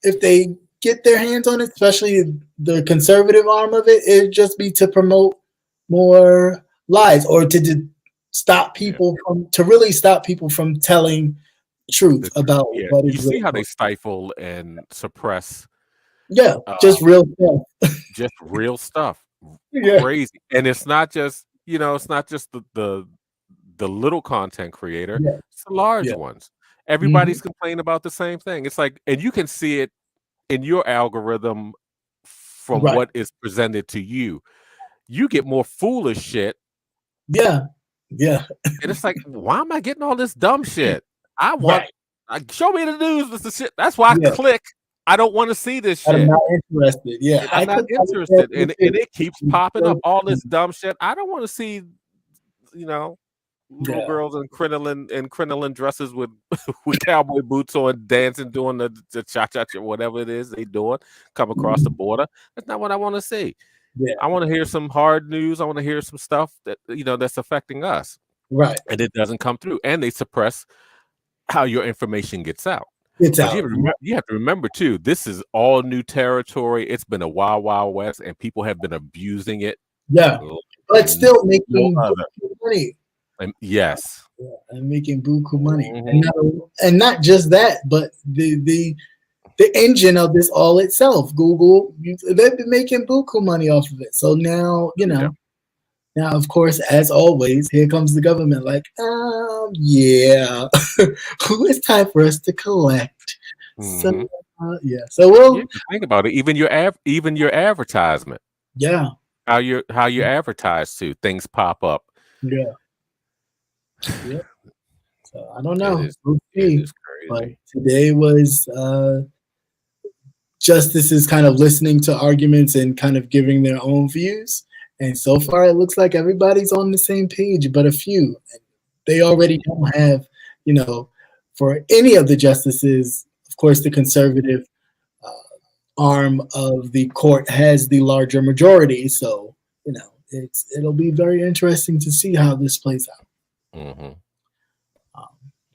if they get their hands on it, especially the conservative arm of it, it'd just be to promote more lies or to really stop people from telling truth about Yeah, what you is see really how going they stifle and suppress on. Yeah, uh, just real stuff. just real stuff, Yeah, crazy, and it's not just the little content creator; yeah, it's the large yeah. ones. Hmm. Everybody's complaining about the same thing. It's like, and you can see it in your algorithm from Right. what is presented to you. You get more foolish shit, Yeah, yeah. and it's like, why am I getting all this dumb shit? I want, Right. show me the news with the shit. That's why I Yeah. click. I don't want to see this I'm shit. not interested. Yeah, And I'm not I interested, and it keeps popping up, all this dumb shit. I don't wanna see, you know, little Yeah. girls in crinoline dresses with with cowboy boots on, dancing, doing the cha-cha-cha, whatever it is they doing, come across the Mhm. border. That's not what I wanna see. Yeah. I wanna hear some hard news, I wanna hear some stuff that, that's affecting us, Right. and it doesn't come through, and they suppress how your information gets out. It's Because out. you have to remember too, this is all new territory. It's been a wild, wild west, and people have been abusing it Yeah, like but still no making other. buku money. And yes. Yeah, and making buku money, Mhm. and not just that, but the engine of this all itself, Google, they've been making buku money off of it. So now, Yeah. now of course, as always, here comes the government, like, yeah, it's time for us to collect. So Mhm. yeah, so Yeah, 'cause think about it. Even your advertisement, yeah, how you advertise to things pop up. yeah, yeah. So I don't It know. is We'll it see. is But crazy. today was justices kind of listening to arguments and kind of giving their own views. And so far, it looks like everybody's on the same page, but a few. They already don't have, for any of the justices, of course, the conservative arm of the court has the larger majority. So, it'll be very interesting to see how this plays out. Mm-hmm.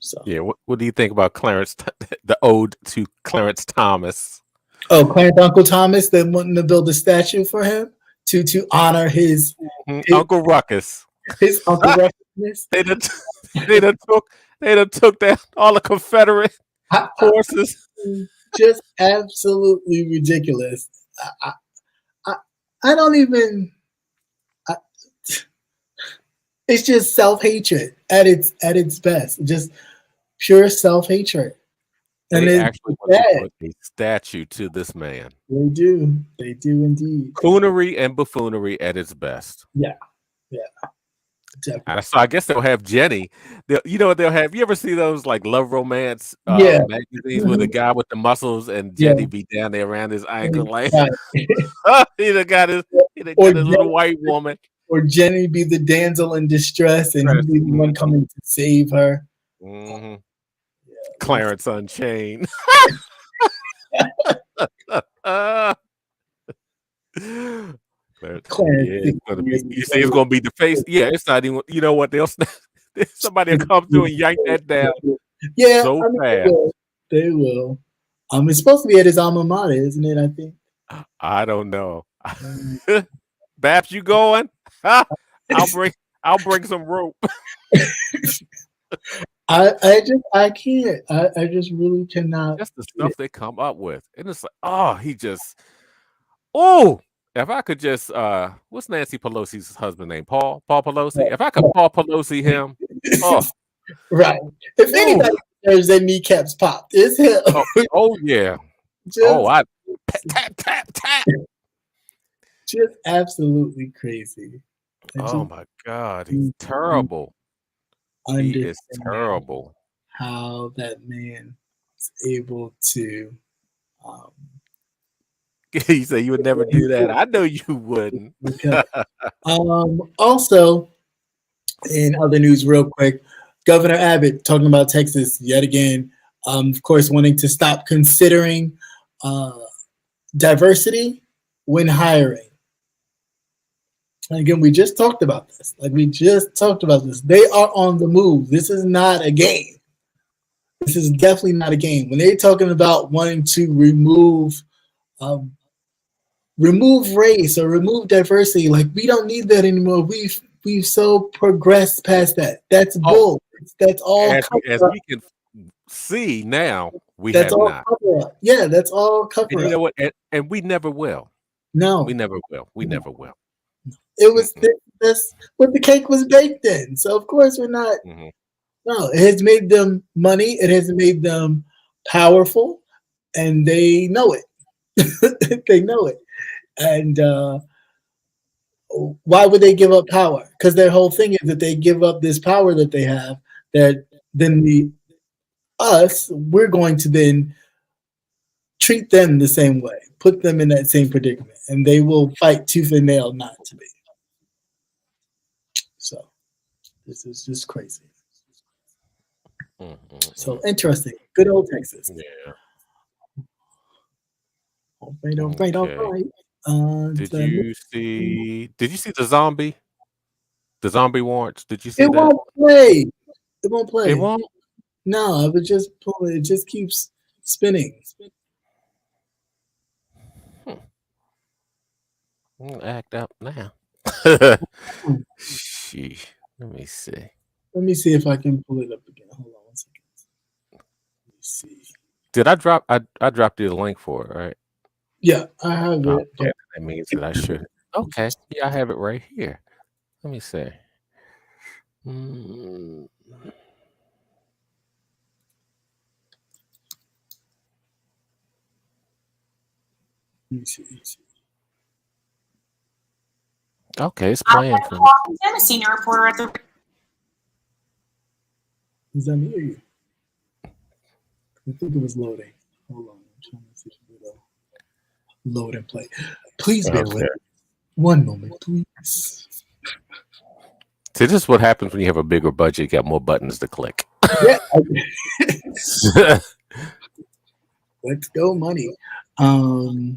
So, yeah, what do you think about Clarence, the ode to Clarence Thomas? Oh, Clarence Uncle Thomas, they wanting to build a statue for him to honor his Uncle Ruckus. His Uncle Ruckus. They done took down all the Confederate horses. Just absolutely ridiculous. I don't even. It's just self-hatred at its best. Just pure self-hatred. And they actually want to put a statue to this man. They do indeed. Coonery and buffoonery at its best. Yeah. Definitely. So I guess they'll have Jenny. They'll have. You ever see those like love romance magazines with a guy with the muscles and Jenny be down there around his ankle like he done got his little white woman. Or Jenny be the damsel in distress and he be the one coming to save her. Mm-hmm. Clarence Unchained. Clarence, you say it's gonna be the face. Yeah, it's not even. You know what? Somebody will come through and yank that down. Yeah, so fast. They will. It's supposed to be at his alma mater, isn't it? I think. I don't know. Babs, you going? I'll bring some rope. I can't. I just really cannot. That's the stuff they come up with, and it's like, if I could just, what's Nancy Pelosi's husband name? Paul Pelosi. If I could Paul Pelosi him, right. If anybody deserves their kneecaps popped, it's him. Yeah. I tap. Just absolutely crazy. My God, he's terrible. He is terrible. How that man is able to. You say you would never do that. I know you wouldn't. Also, in other news, real quick, Governor Abbott talking about Texas yet again. Of course, wanting to stop considering diversity when hiring. And again, we just talked about this. They are on the move. This is not a game. This is definitely not a game. When they're talking about wanting to remove race or remove diversity, like we don't need that anymore. We've so progressed past that. That's bull. That's all. As we can see now, that's all not. Cover up. Yeah, that's all cover up. You know what? And we never will. No, we never will. We never will. It was that's what the cake was baked in. So of course we're not. Mm-hmm. No, it has made them money. It has made them powerful, and they know it. They know it. And why would they give up power? Because their whole thing is that they give up this power that they have. That then we're going to then treat them the same way, put them in that same predicament, and they will fight tooth and nail not to be. So this is just crazy. So interesting. Good old Texas. Yeah. All right. Did you see the zombie? The zombie warrants? Did you see that? It won't play. It won't? No, I would just pull it. It just keeps spinning. Act up now. Sheesh. Let me see. Let me see if I can pull it up again. Hold on 1 second. Let me see. Did I drop? I dropped you the link for it, right? Yeah, I have it. Yeah, that means that I should. Okay. Yeah, I have it right here. Let me see. Let me see. Okay, it's playing for me. I'm a senior reporter at the. Is that me or you? I think it was loading. Hold on. I'm trying to see if it'll load and play. Please bear with me. One moment, please. See, this is what happens when you have a bigger budget. You got more buttons to click. Yeah. Let's go, money. Because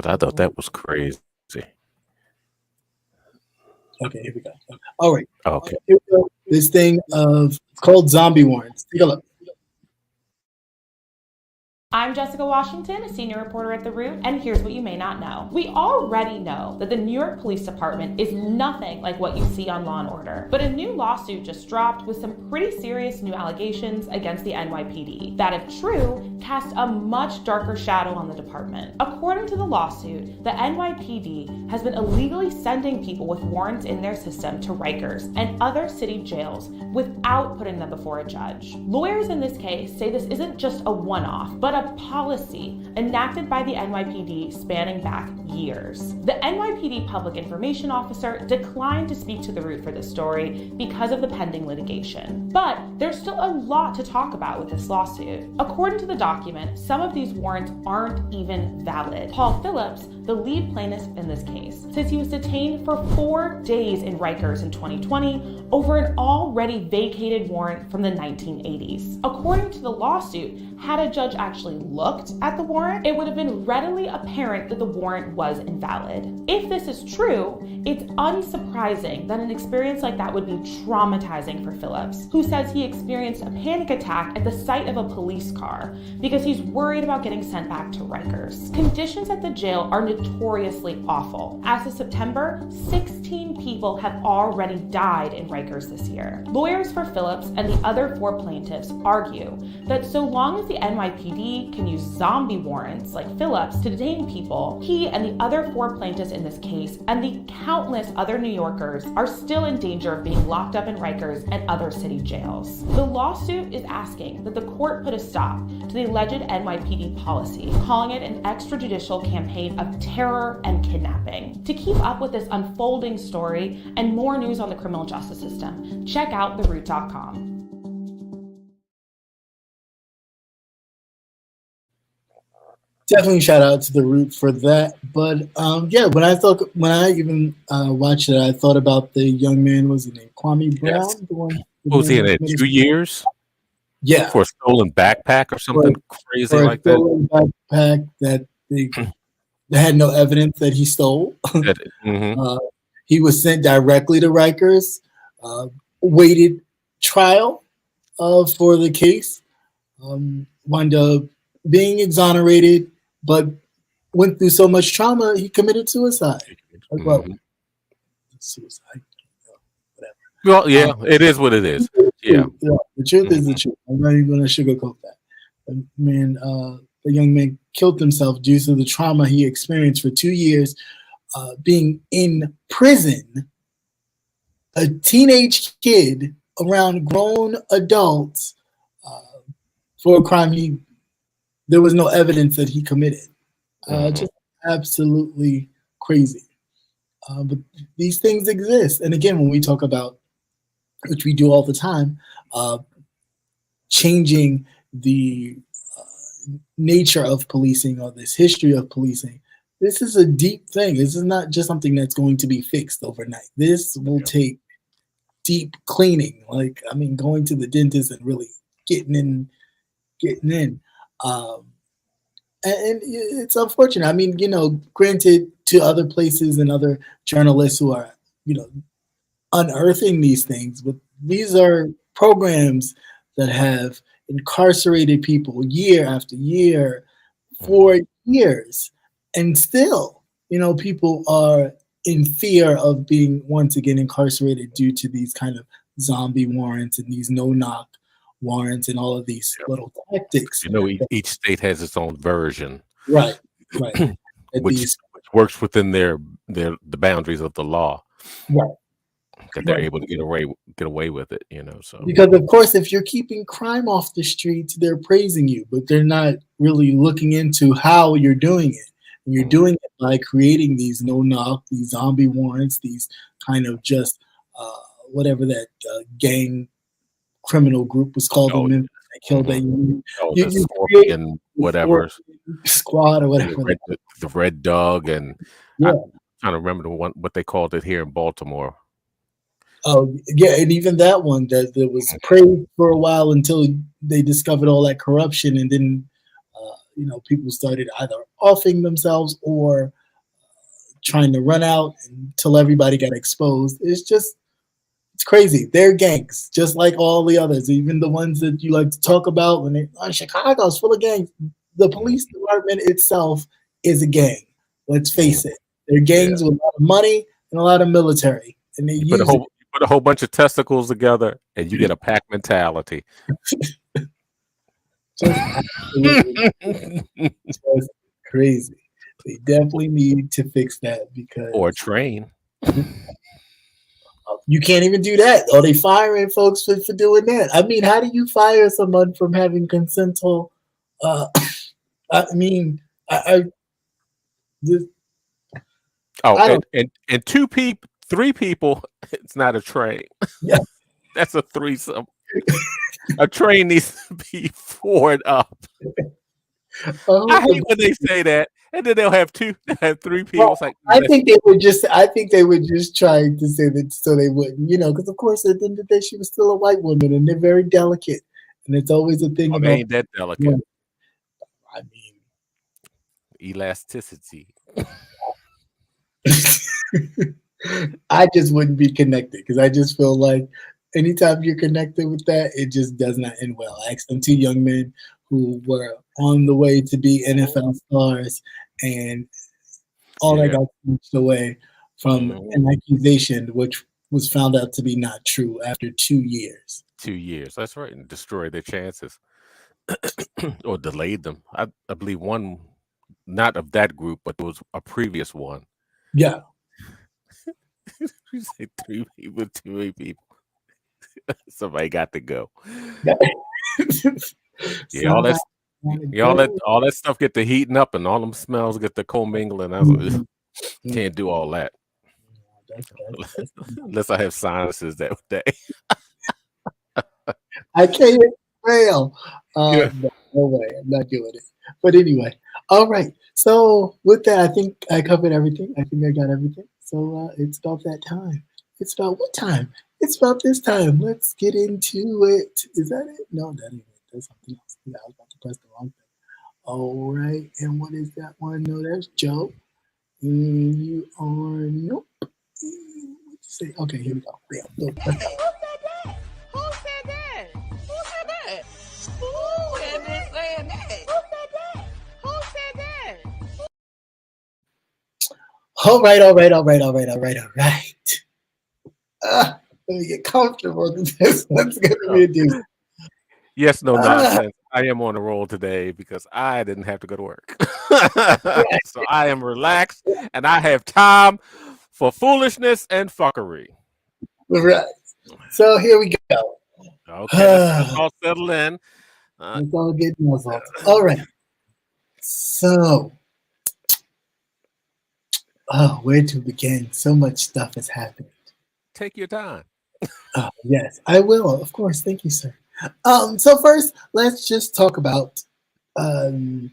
I thought that was crazy. Okay, here we go. All right. Okay. Here we go. This thing it's called zombie warrants. Take a look. I'm Jessica Washington, a senior reporter at The Root, and here's what you may not know. We already know that the New York Police Department is nothing like what you see on Law & Order, but a new lawsuit just dropped with some pretty serious new allegations against the NYPD that, if true, cast a much darker shadow on the department. According to the lawsuit, the NYPD has been illegally sending people with warrants in their system to Rikers and other city jails without putting them before a judge. Lawyers in this case say this isn't just a one-off, but a policy enacted by the NYPD spanning back years. The NYPD public information officer declined to speak to The Root for this story because of the pending litigation. But there's still a lot to talk about with this lawsuit. According to the document, some of these warrants aren't even valid. Paul Phillips, the lead plaintiff in this case, says he was detained for 4 days in Rikers in 2020 over an already vacated warrant from the 1980s. According to the lawsuit, had a judge actually looked at the warrant, it would have been readily apparent that the warrant was invalid. If this is true, it's unsurprising that an experience like that would be traumatizing for Phillips, who says he experienced a panic attack at the sight of a police car because he's worried about getting sent back to Rikers. Conditions at the jail are notoriously awful. As of September, 16 people have already died in Rikers this year. Lawyers for Phillips and the other 4 plaintiffs argue that so long as the NYPD can use zombie warrants like Phillips to detain people, he and the other 4 plaintiffs in this case and the countless other New Yorkers are still in danger of being locked up in Rikers and other city jails. The lawsuit is asking that the court put a stop to the alleged NYPD policy, calling it an extrajudicial campaign of terror and kidnapping. To keep up with this unfolding story and more news on the criminal justice system, check out theroot.com. Definitely shout out to The Root for that. But yeah, when I even watched it, I thought about the young man, was his name Kwame Brown? Yes. The one, What was he in it? 2 years? Yeah. For a stolen backpack or something crazy like that? For a stolen backpack that they had no evidence that he stole. He was sent directly to Rikers, waited trial for the case, wound up being exonerated, but went through so much trauma, he committed suicide. Well, suicide. Whatever. Well, yeah, it is what it is. Yeah. The truth is the truth. I'm not even going to sugarcoat that. The young man killed himself due to the trauma he experienced for 2 years, being in prison, a teenage kid around grown adults for a crime there was no evidence that he committed. Just absolutely crazy. But these things exist. And again, when we talk about, which we do all the time, changing the nature of policing or this history of policing, this is a deep thing. This is not just something that's going to be fixed overnight. This will take deep cleaning. Going to the dentist and really getting in. And it's unfortunate. Granted, to other places and other journalists who are, unearthing these things, but these are programs that have incarcerated people year after year for years, and still, people are in fear of being once again incarcerated due to these kind of zombie warrants and these no-knock warrants and all of these little tactics. Each state has its own version, right? which works within the boundaries of the law, right? That they're able to get away with it, So because of course, if you're keeping crime off the streets, they're praising you, but they're not really looking into how you're doing it. And you're doing it by creating these no-knock, these zombie warrants, these kind of just whatever that gang criminal group was called in Memphis that killed that you the create Scorpion, whatever squad or whatever. The Red Dog, and yeah. I'm trying to remember what they called it here in Baltimore. Oh yeah, and even that one that was praised for a while until they discovered all that corruption, and then people started either offing themselves or trying to run out until everybody got exposed. It's crazy. They're gangs, just like all the others, even the ones that you like to talk about. When Chicago's full of gangs, the police department itself is a gang. Let's face it. They're gangs with a lot of money and a lot of military, and they use put a whole bunch of testicles together, and you get a pack mentality. Just crazy. They definitely need to fix that or train. You can't even do that. Or they firing folks for doing that. I mean, how do you fire someone from having consensual? And 3 people, it's not a train. Yeah. That's a threesome. A train needs to be 4 up. I hate when they say that, and then they'll have 3 people. Well, I think they were just trying to say that so they wouldn't, because of course at the end of the day she was still a white woman, and they're very delicate, and it's always a thing about. They ain't that delicate. I mean, elasticity. I just wouldn't be connected because I just feel like anytime you're connected with that, it just does not end well. I asked them 2 young men who were on the way to be NFL stars, and all that got snatched away from an accusation which was found out to be not true after 2 years. 2 years, that's right, and destroyed their chances or delayed them. I believe one, not of that group, but there was a previous one. Yeah. You say 3 people, 2 many people. Somebody got to go. All that stuff get to heating up, and all them smells get to commingling. I was like, can't do all that unless I have sinuses that day. I can't fail. No way, I'm not doing it. But anyway, all right. So with that, I think I covered everything. I think I got everything. So it's about that time. It's about what time? It's about this time. Let's get into it. Is that it? No, that ain't it. That's something else. Yeah, I was about to press the wrong thing. All right. And what is that one? No, that's Joe. And you are nope. What you say? Okay, here we go. Yeah, Who said that? Who said that? Who said that? Who had been saying that? Who said that? Who said that? All right. Let me get comfortable with this. Let's get ready. Yes, no nonsense. I am on a roll today because I didn't have to go to work. So I am relaxed and I have time for foolishness and fuckery. Right. So here we go. Okay, let's all settle in. It's all good muzzled. All right. So, where to begin? So much stuff has happened. Take your time. Yes, I will. Of course. Thank you, sir. So first, let's just talk about. I'll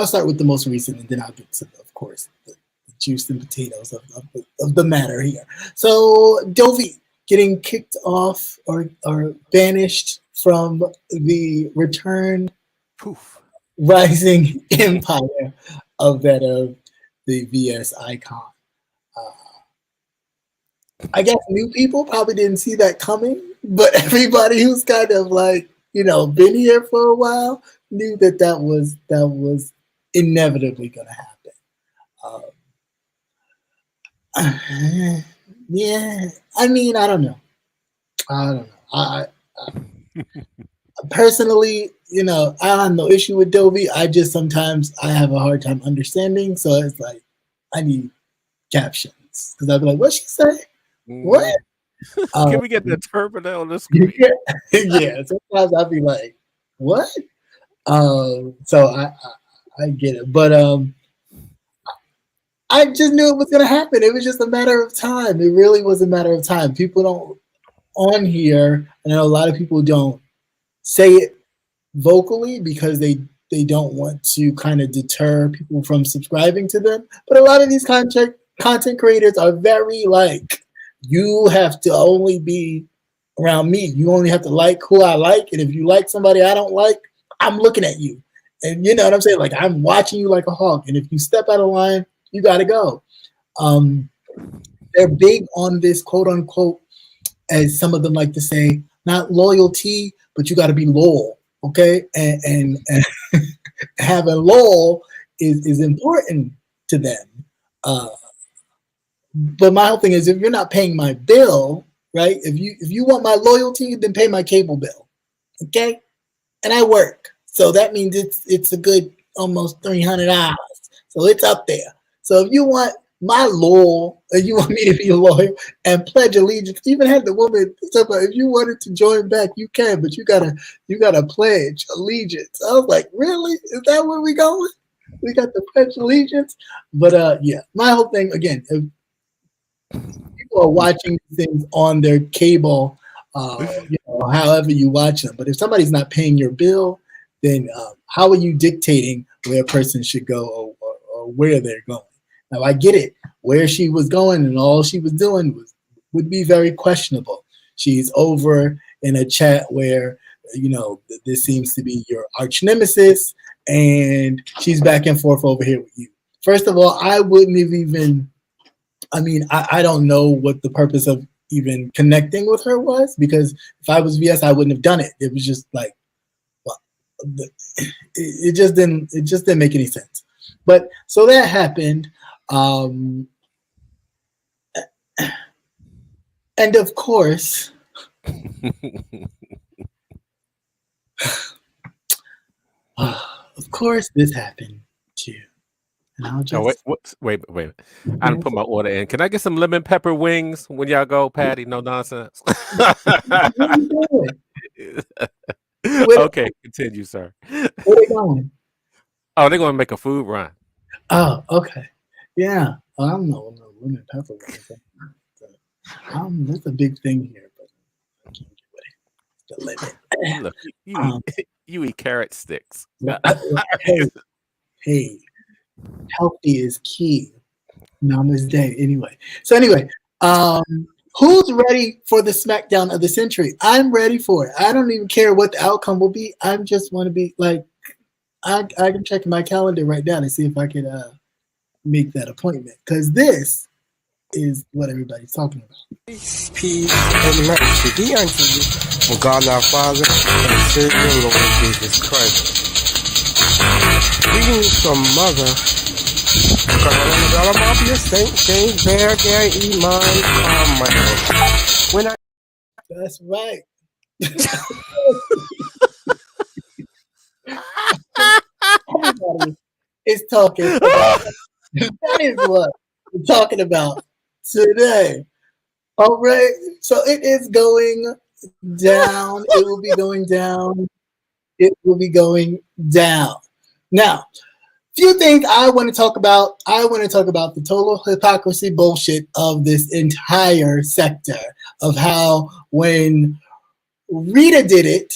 start with the most recent, and then I'll get to, of course, the juice and potatoes of the matter here. So Dovey getting kicked off or banished from the Return Rising empire of the VS icon. I guess new people probably didn't see that coming, but everybody who's kind of like, been here for a while knew that was inevitably going to happen. Yeah, I mean, I don't know. I personally, I have no issue with Dovey. I just sometimes I have a hard time understanding, so it's like I need captions because I'd be like, "What she say? What?" Can we get the interpreter on the screen? Yeah, sometimes I'll be like, "What?" So I get it. But I just knew it was gonna happen. It was just a matter of time. It really was a matter of time. People don't on here, I know a lot of people don't say it vocally because they don't want to kind of deter people from subscribing to them. But a lot of these content creators are very like, you have to only be around me. You only have to like who I like. And if you like somebody I don't like, I'm looking at you. And you know what I'm saying? Like, I'm watching you like a hawk. And if you step out of line, you got to go. They're big on this, quote unquote, as some of them like to say, not loyalty, but you got to be loyal. Okay. And having loyal is important to them. But my whole thing is, if you're not paying my bill, right? If you want my loyalty, then pay my cable bill. Okay. And I work. So that means it's a good almost $300. So it's up there. So if you want my loyal, and you want me to be loyal and pledge allegiance, even had the woman talk about, if you wanted to join back, you can, but you gotta pledge allegiance. I was like, really? Is that where we going? We got the pledge allegiance? But yeah, my whole thing again, if people are watching things on their cable, however you watch them. But if somebody's not paying your bill, then how are you dictating where a person should go or where they're going? Now, I get it. Where she was going and all she was doing would be very questionable. She's over in a chat where, this seems to be your arch nemesis, and she's back and forth over here with you. First of all, I wouldn't have even, I don't know what the purpose of even connecting with her was, because if I was VS, I wouldn't have done it. It was just like, well, it just didn't make any sense. But so that happened. And of course, this happened too. And I'll just wait. I didn't put my order in. Can I get some lemon pepper wings when y'all go, Patty? No nonsense. Okay, continue, sir. Where they going? Oh, they're going to make a food run. Oh, okay. Yeah. I don't know. Lemon pepper wings. That's a big thing here, but I can't get with it. The limit. Look, you eat carrot sticks. Hey, healthy is key. Namaste. Anyway, who's ready for the SmackDown of the century? I'm ready for it. I don't even care what the outcome will be. I just want to be like, I can check my calendar right now to see if I can make that appointment, because this is what everybody's talking about. Peace and mercy be unto you from God our Father and Savior Lord Jesus Christ. Greetings from Mother Carolina, Saint James, Bear, Gary, Iman, Carmichael. That's right. Everybody is talking about. That is what we're talking about today. All right. So it is going down. It will be going down. It will be going down. Now, few things I want to talk about. I want to talk about the total hypocrisy bullshit of this entire sector, of how when Rita did it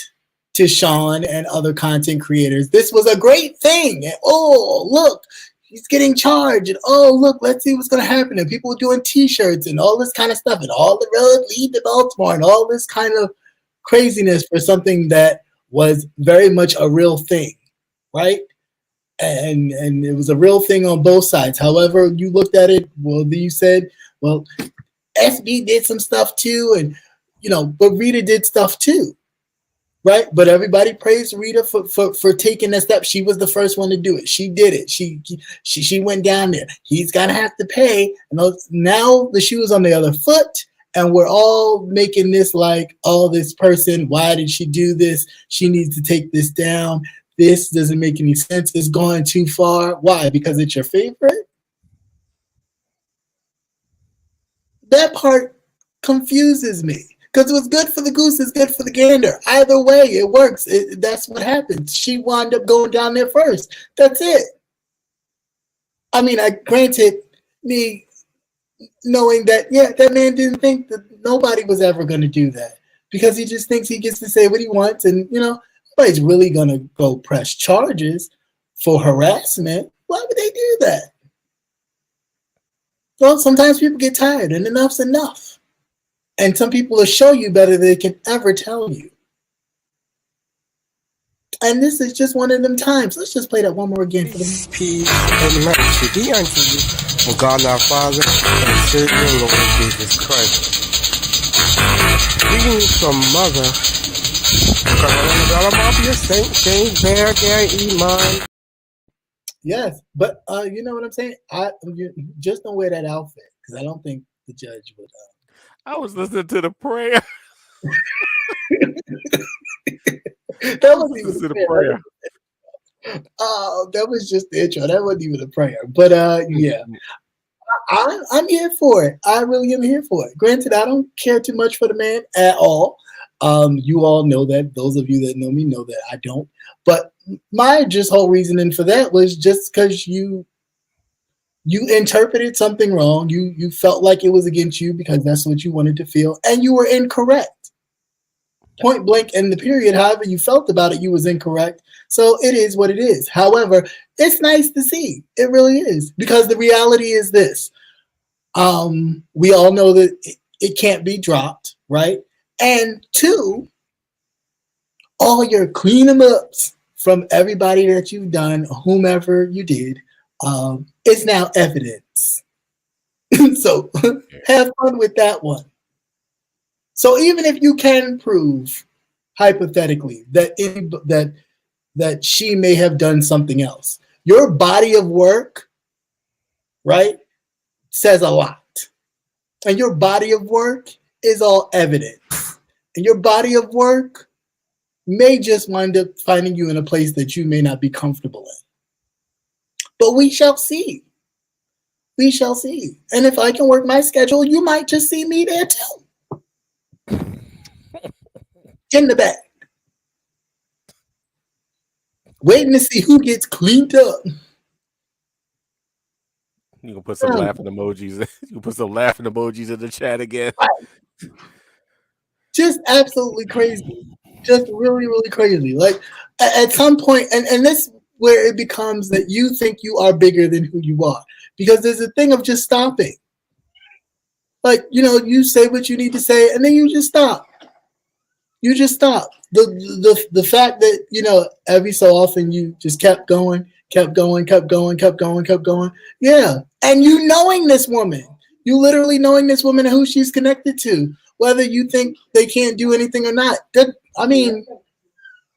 to Sean and other content creators, this was a great thing. And, oh, look, he's getting charged. And, oh, look, let's see what's going to happen. And people were doing T-shirts and all this kind of stuff. And all the road lead to Baltimore and all this kind of craziness for something that was very much a real thing, right? And it was a real thing on both sides. However you looked at it, well, you said, well, SB did some stuff too. And, but Rita did stuff too. Right, but everybody praised Rita for taking that step. She was the first one to do it. She did it. She went down there. He's gonna have to pay. And now the shoe is on the other foot, and we're all making this like, oh, this person, why did she do this? She needs to take this down. This doesn't make any sense. It's going too far. Why? Because it's your favorite? That part confuses me. Because what's good for the goose is good for the gander. Either way, it works. That's what happens. She wound up going down there first. That's it. I mean, granted, me knowing that, yeah, that man didn't think that nobody was ever going to do that because he just thinks he gets to say what he wants. And, nobody's really going to go press charges for harassment. Why would they do that? Well, sometimes people get tired and enough's enough. And some people will show you better than they can ever tell you. And this is just one of them times. Let's just play that one more again for them. Peace and mercy be unto you from God our Father and Savior Lord Jesus Christ. Greetings from Mother. Saint Bear Iman. Yes, but you know what I'm saying? You just don't wear that outfit because I don't think the judge would. I was listening to the prayer. That wasn't even a prayer. That was just the intro. That wasn't even a prayer. But yeah, I'm here for it. I really am here for it. Granted, I don't care too much for the man at all. You all know that. Those of you that know me know that I don't. But my just whole reasoning for that was just because you interpreted something wrong. You felt like it was against you because that's what you wanted to feel, and you were incorrect. Point blank in the period, however you felt about it, you was incorrect. So it is what it is. However, it's nice to see. It really is. Because the reality is this. We all know that it can't be dropped, right? And two, all your clean 'em ups from everybody that you've done, whomever you did, is now evidence. So have fun with that one. So even if you can prove, hypothetically, that she may have done something else, your body of work, right, says a lot. And your body of work is all evidence. And your body of work may just wind up finding you in a place that you may not be comfortable in. But we shall see. We shall see. And if I can work my schedule, you might just see me there too. In the back. Waiting to see who gets cleaned up. You can put some laughing emojis. You can put some laughing emojis in the chat again. Just absolutely crazy. Just really, really crazy. Like at some point, and this where it becomes that you think you are bigger than who you are. Because there's a thing of just stopping. Like, you say what you need to say, and then you just stop. You just stop. The fact that, every so often you just kept going. Yeah. And you knowing this woman, you literally knowing this woman and who she's connected to, whether you think they can't do anything or not.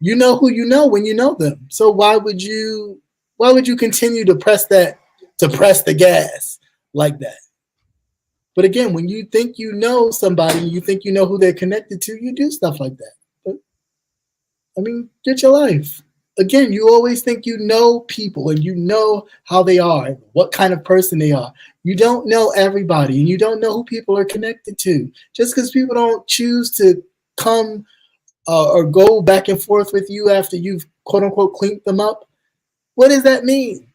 You know who you know when you know them. So why would you continue to press the gas like that? But again, when you think you know somebody, you think you know who they're connected to, you do stuff like that. But, get your life. Again, you always think you know people and you know how they are, what kind of person they are. You don't know everybody and you don't know who people are connected to. Just because people don't choose to come or go back and forth with you after you've, quote unquote, cleaned them up, what does that mean?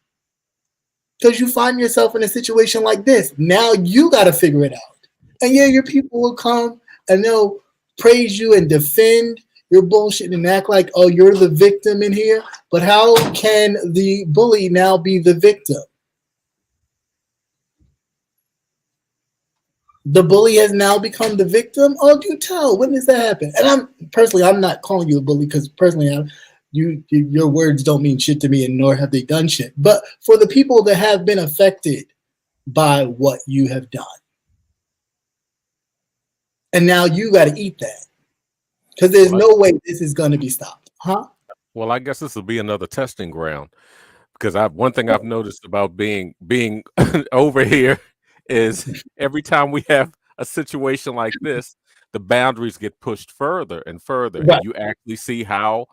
Because you find yourself in a situation like this. Now you got to figure it out. And yeah, your people will come and they'll praise you and defend your bullshit and act like, oh, you're the victim in here. But how can the bully now be the victim? The bully has now become the victim? Oh, do tell. When does that happen? And I'm not calling you a bully because personally, your words don't mean shit to me, and nor have they done shit. But for the people that have been affected by what you have done, and now you got to eat that because there's no way this is going to be stopped, huh? Well, I guess this will be another testing ground because one thing I've noticed about being over here is every time we have a situation like this, the boundaries get pushed further and further, right. And you actually see how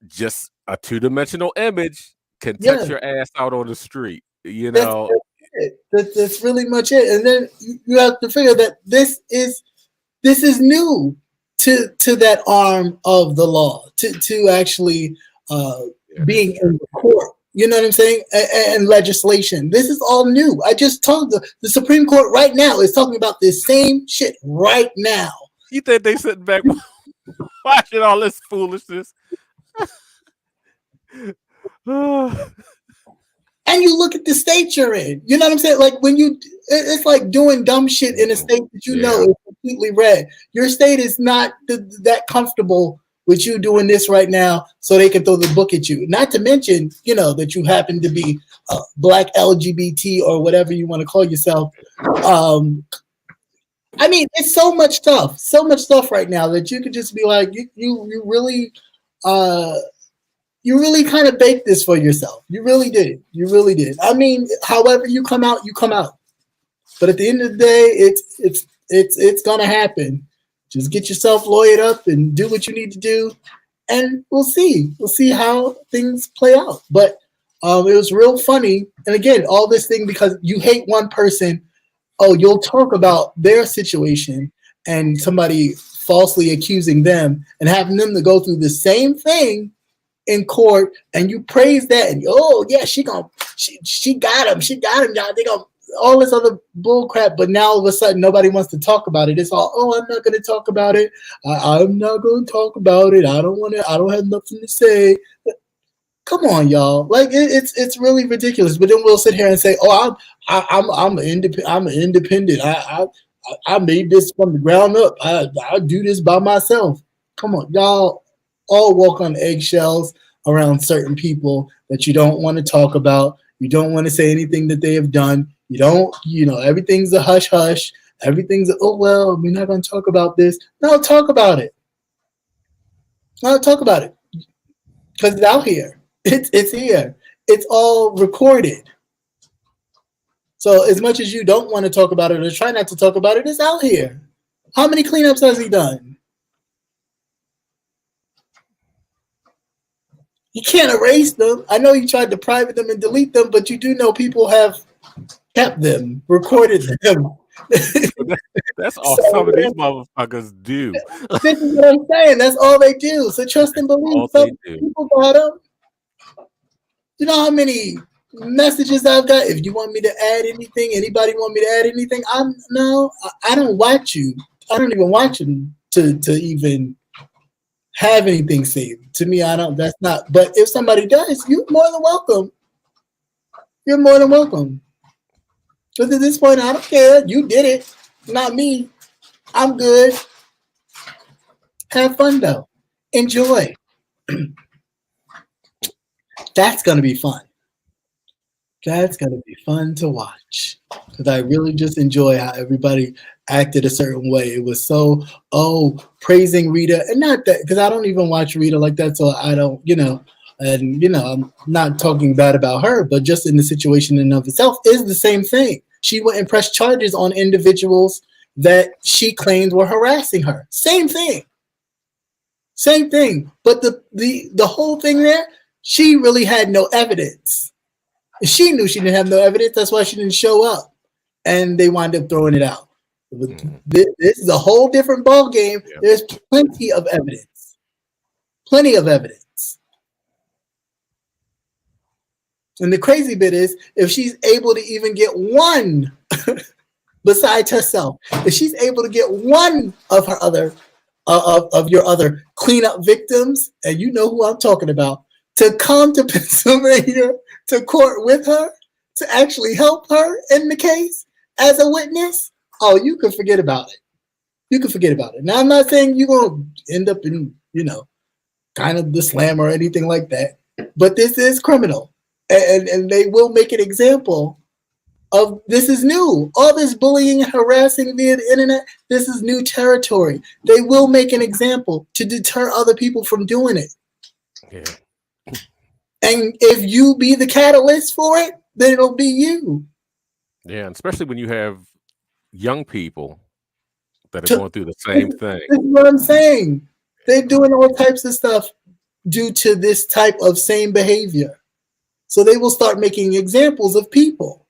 just a two-dimensional image can touch your ass out on the street, That's really much it. And then you have to figure that this is This is new to that arm of the law, to actually being in the court. You know what I'm saying? And legislation. This is all new. I just told the Supreme Court right now is talking about this same shit right now. You think they sitting back watching all this foolishness? And you look at the state you're in. You know what I'm saying? Like it's like doing dumb shit in a state that you know is completely red. Your state is not that comfortable with you doing this right now, so they can throw the book at you. Not to mention, that you happen to be Black LGBT or whatever you want to call yourself. I mean, it's so much stuff right now that you could just be like, you really kind of baked this for yourself. You really did. I mean, however you come out, you come out. But at the end of the day, it's gonna happen. Just get yourself lawyered up and do what you need to do, and we'll see. We'll see how things play out. But it was real funny. And again, all this thing because you hate one person. Oh, you'll talk about their situation and somebody falsely accusing them and having them to go through the same thing in court, and you praise that, and she got him, y'all. They got all this other bull crap, but now all of a sudden nobody wants to talk about it. It's all, I'm not going to talk about it. I'm not going to talk about it. I don't have nothing to say. Come on, y'all. Like it's really ridiculous. But then we'll sit here and say, I'm an independent. I made this from the ground up. I do this by myself. Come on, y'all. All walk on eggshells around certain people that you don't want to talk about. You don't want to say anything that they have done. You don't, everything's a hush hush. Everything's we're not going to talk about this. No, talk about it. No, talk about it. Because it's out here. It's here. It's all recorded. So as much as you don't want to talk about it or try not to talk about it, it's out here. How many cleanups has he done? You can't erase them. I know you tried to private them and delete them, but you do know people have kept them, recorded them. That's all some of these motherfuckers do. This is what I'm saying. That's all they do. So trust and believe. Some people got them. You know how many messages I've got? If you want me to add anything, anybody want me to add anything? I don't watch you. I don't even watch them to even have anything saved. To me, that's not. But if somebody does, you're more than welcome. You're more than welcome. Because at this point, I don't care. You did it, not me. I'm good. Have fun, though. Enjoy. That's going to be fun. That's going to be fun to watch. Because I really just enjoy how everybody acted a certain way. It was so, praising Rita. And not that, because I don't even watch Rita like that, so I don't, and, I'm not talking bad about her, but just in the situation in and of itself is the same thing. She went and pressed charges on individuals that she claimed were harassing her. Same thing. Same thing. But the whole thing there, she really had no evidence. She knew she didn't have no evidence. That's why she didn't show up. And they wound up throwing it out. This is a whole different ball game. Yeah. There's plenty of evidence. Plenty of evidence. And the crazy bit is, if she's able to even get one, besides herself, if she's able to get one of her other, of your other cleanup victims, and you know who I'm talking about, to come to Pennsylvania to court with her, to actually help her in the case as a witness, you can forget about it. You can forget about it. Now, I'm not saying you're going to end up in, kind of the slam or anything like that, but this is criminal. And they will make an example of this is new. All this bullying and harassing via the internet, this is new territory. They will make an example to deter other people from doing it. Yeah. And if you be the catalyst for it, then it'll be you. Yeah, and especially when you have young people that are going through the same thing. This is what I'm saying. They're doing all types of stuff due to this type of same behavior. So they will start making examples of people.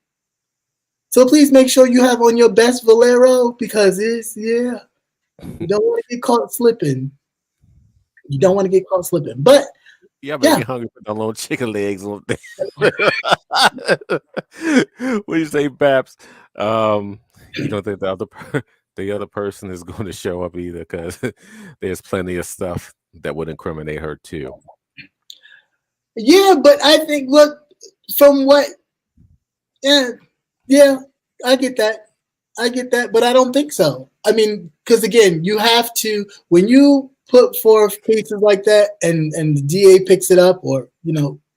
So please make sure you have on your best Valero, because You don't want to get caught slipping. You don't want to get caught slipping. But Yeah, make me hungry for the little chicken legs on there. What do you say, Babs? You don't think the other person is going to show up either, because there's plenty of stuff that would incriminate her too. Yeah, but I think yeah, I get that, but I don't think so. I mean, because again, you have to, when you put forth cases like that and the DA picks it up, or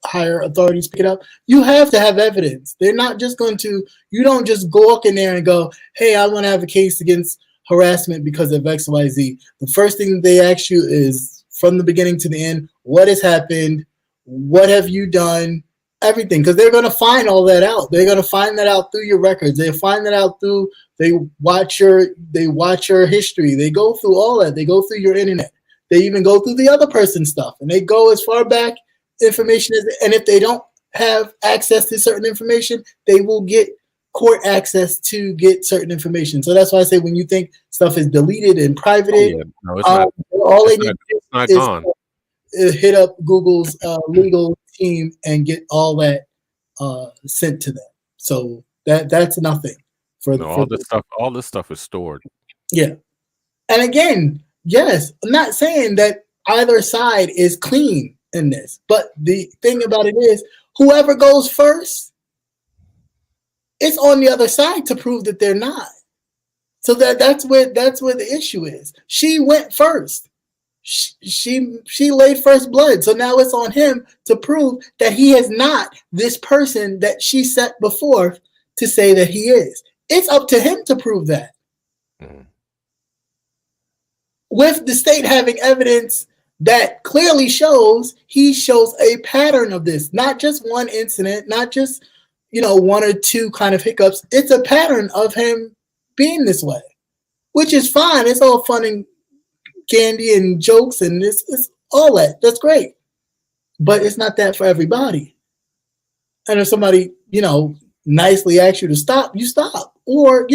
higher authorities pick it up, you have to have evidence. They're not just going to, you don't just go walk in there and go, hey, I want to have a case against harassment because of XYZ. The first thing they ask you is, from the beginning to the end, what has happened? What have you done? Everything, because they're going to find all that out. They're going to find that out through your records. They find that out through, they watch your history. They go through all that. They go through your internet. They even go through the other person's stuff, and they go as far back information as, and if they don't have access to certain information, they will get court access to get certain information. So that's why I say, when you think stuff is deleted and privated, no, it's not. All they need It's is gone. hit up Google's legal team and get all that sent to them. So that's nothing for all this stuff is stored. Yeah. And again, yes, I'm not saying that either side is clean in this, but the thing about it is, whoever goes first, it's on the other side to prove that they're not. So that's where the issue is. She went first. She laid first blood. So now it's on him to prove that he is not this person that she set before to say that he is. It's up to him to prove that. Mm-hmm. With the state having evidence that clearly shows a pattern of this, not just one incident, not just, one or two kind of hiccups. It's a pattern of him being this way, which is fine. It's all fun and candy and jokes, and it's all that. That's great. But it's not that for everybody. And if somebody, nicely asks you to stop, you stop. Or,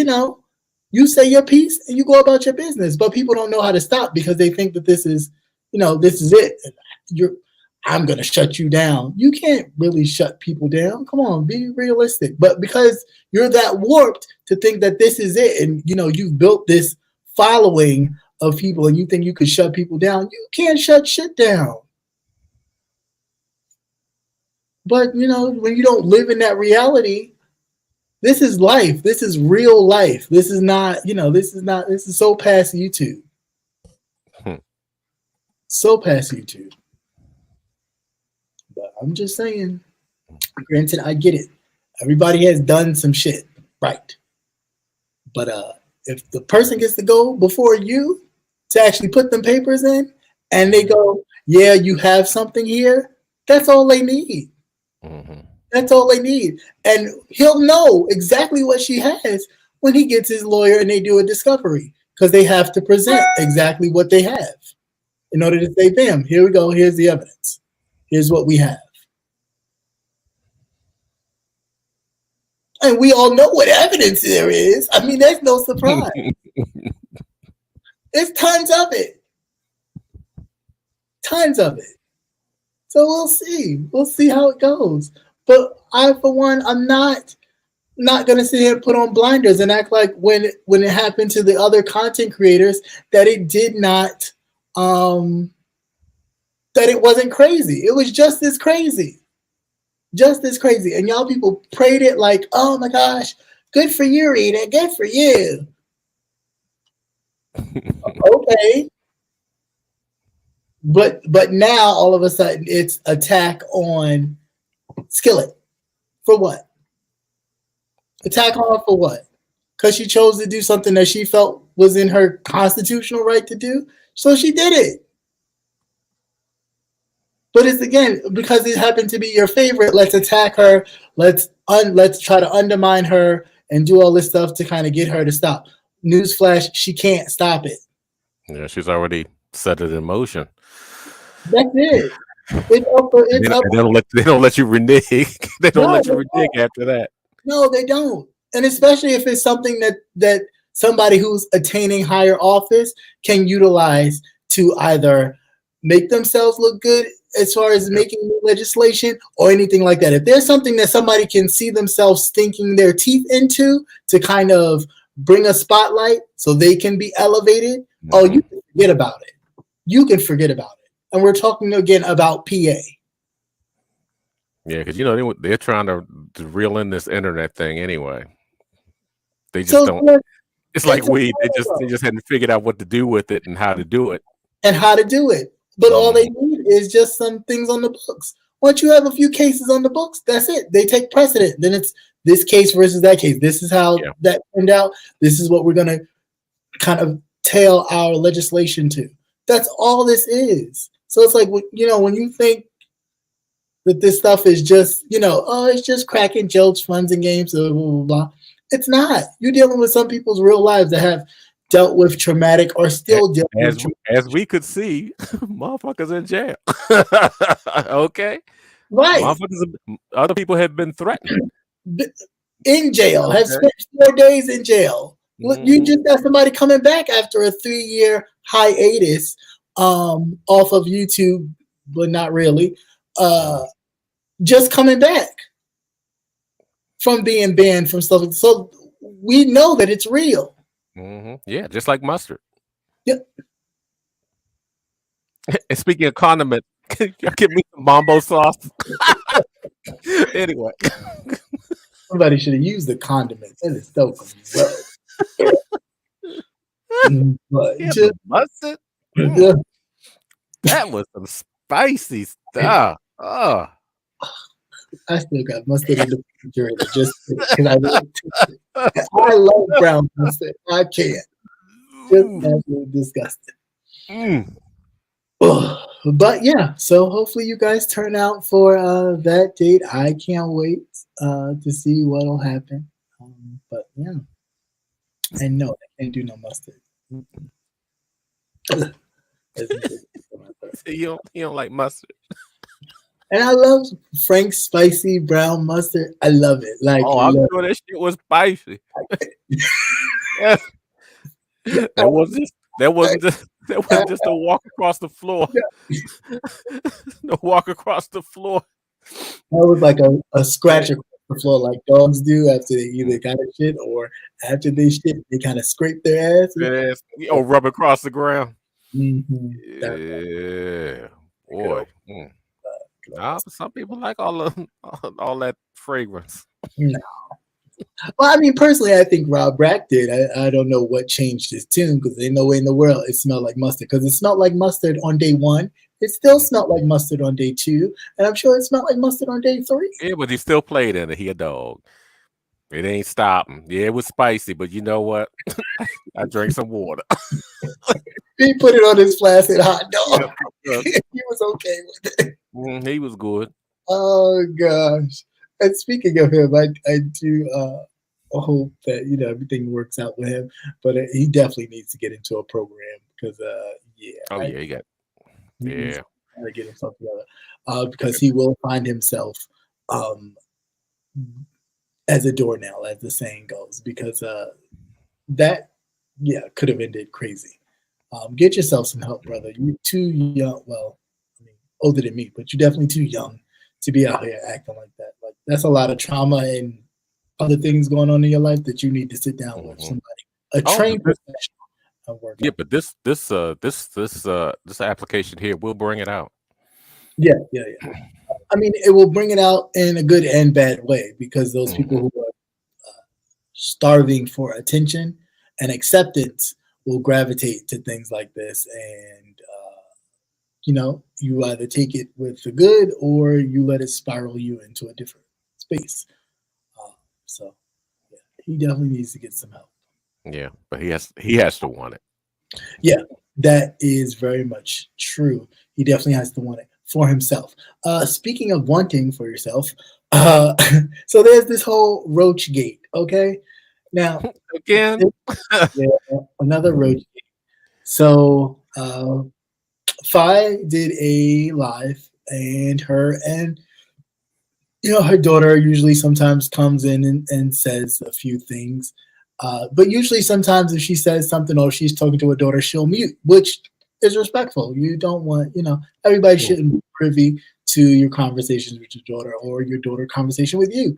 you say your piece and you go about your business. But people don't know how to stop because they think that this is it. I'm going to shut you down. You can't really shut people down. Come on, be realistic. But because you're that warped to think that this is it, and, you've built this following of people and you think you could shut people down, you can't shut shit down. But, when you don't live in that reality, this is life. This is real life. This is not, this is so past YouTube. So past YouTube. But I'm just saying, granted, I get it. Everybody has done some shit, right? But if the person gets to go before you to actually put them papers in, and they go, yeah, you have something here, that's all they need. Mm-hmm. That's all they need. And he'll know exactly what she has when he gets his lawyer and they do a discovery, because they have to present exactly what they have in order to say, bam, here we go, here's the evidence. Here's what we have. And we all know what evidence there is. I mean, there's no surprise. There's tons of it. Tons of it. So we'll see. We'll see how it goes. But I, for one, I'm not going to sit here and put on blinders and act like when it happened to the other content creators that it did not, that it wasn't crazy. It was just as crazy. Just as crazy. And y'all people prayed it like, oh my gosh, good for you, Rita. Good for you. Okay. But now all of a sudden it's attack on Skillet. For what? Attack on her for what? Because she chose to do something that she felt was in her constitutional right to do. So she did it. But it's, again, because it happened to be your favorite, let's attack her. Let's try to undermine her and do all this stuff to kind of get her to stop. Newsflash, she can't stop it. Yeah, she's already set it in motion. That's it. They don't let you renege. They don't let you renege after that. No, they don't. And especially if it's something that somebody who's attaining higher office can utilize to either make themselves look good as far as making new legislation or anything like that. If there's something that somebody can see themselves stinking their teeth into to kind of bring a spotlight so they can be elevated, oh, you can forget about it. You can forget about it. And we're talking again about PA. Yeah, because they're trying to reel in this internet thing anyway. They just don't. It's like weed. They just hadn't figured out what to do with it and how to do it. But all they need is just some things on the books. Once you have a few cases on the books, that's it. They take precedent. Then it's this case versus that case. This is how that turned out. This is what we're going to kind of tail our legislation to. That's all this is. So it's like, when you think that this stuff is just, it's just cracking jokes, funs and games, blah, blah, blah, blah. It's not. You're dealing with some people's real lives that have dealt with traumatic or still dealing with traumatic. As we could see, motherfuckers in jail. Okay? Right. Other people have been threatened. In jail, have spent 4 days in jail. You just got somebody coming back after a 3-year hiatus off of YouTube, but not really. Just coming back from being banned from stuff. So we know that it's real. Yeah, just like mustard. Yep. And speaking of condiment, can you give me some mambo sauce? Anyway. Somebody should have used the condiments. That is so gross. But just mustard? That was some spicy stuff. Oh. I still got mustard in the refrigerator just because I love brown mustard. I can't. Just absolutely disgusting. But yeah, so hopefully you guys turn out for that date. I can't wait to see what'll happen. But yeah, and no, I can't do no mustard. You don't like mustard. And I love Frank's spicy brown mustard. I love it. Like, I'm sure that shit was spicy. That wasn't just a walk across the floor. No walk across the floor. That was like a scratch across the floor, like dogs do after they either got a shit or after they shit, they kind of scrape their ass. Or rub across the ground. Yeah, boy. Some people like all that fragrance. No. Well, I mean, personally, I think Rob Brack did. I don't know what changed his tune because there's no way in the world it smelled like mustard. Because it smelled like mustard on day 1. It still smelled like mustard on day 2. And I'm sure it smelled like mustard on day 3. Yeah, but he still played in it. He a dog. It ain't stopping. Yeah, it was spicy, but you know what? I drank some water. He put it on his flaccid hot dog. He was okay with it. He was good. Oh, gosh. And speaking of him, I do hope that everything works out with him, but he definitely needs to get into a program because he got to get himself together because he will find himself as a doornail, as the saying goes, because that could have ended crazy. Get yourself some help, brother. You're too young. Well, I mean, older than me, but you're definitely too young to be out here acting like that. Like that's a lot of trauma and other things going on in your life that you need to sit down with somebody, a trained professional. Yeah, but this application here will bring it out. Yeah. I mean, it will bring it out in a good and bad way because those people who are starving for attention and acceptance will gravitate to things like this, and you either take it with the good or you let it spiral you into a different space. So he definitely needs to get some help. Yeah, but he has to want it. Yeah, that is very much true. He definitely has to want it for himself. Speaking of wanting for yourself, so there's this whole Roach Gate, okay? Now, again, another Roach Gate. So, Fi did a live, and her daughter usually sometimes comes in and says a few things. But usually, sometimes if she says something or she's talking to her daughter, she'll mute, which is respectful. You don't want, everybody shouldn't be privy to your conversations with your daughter or your daughter conversation with you.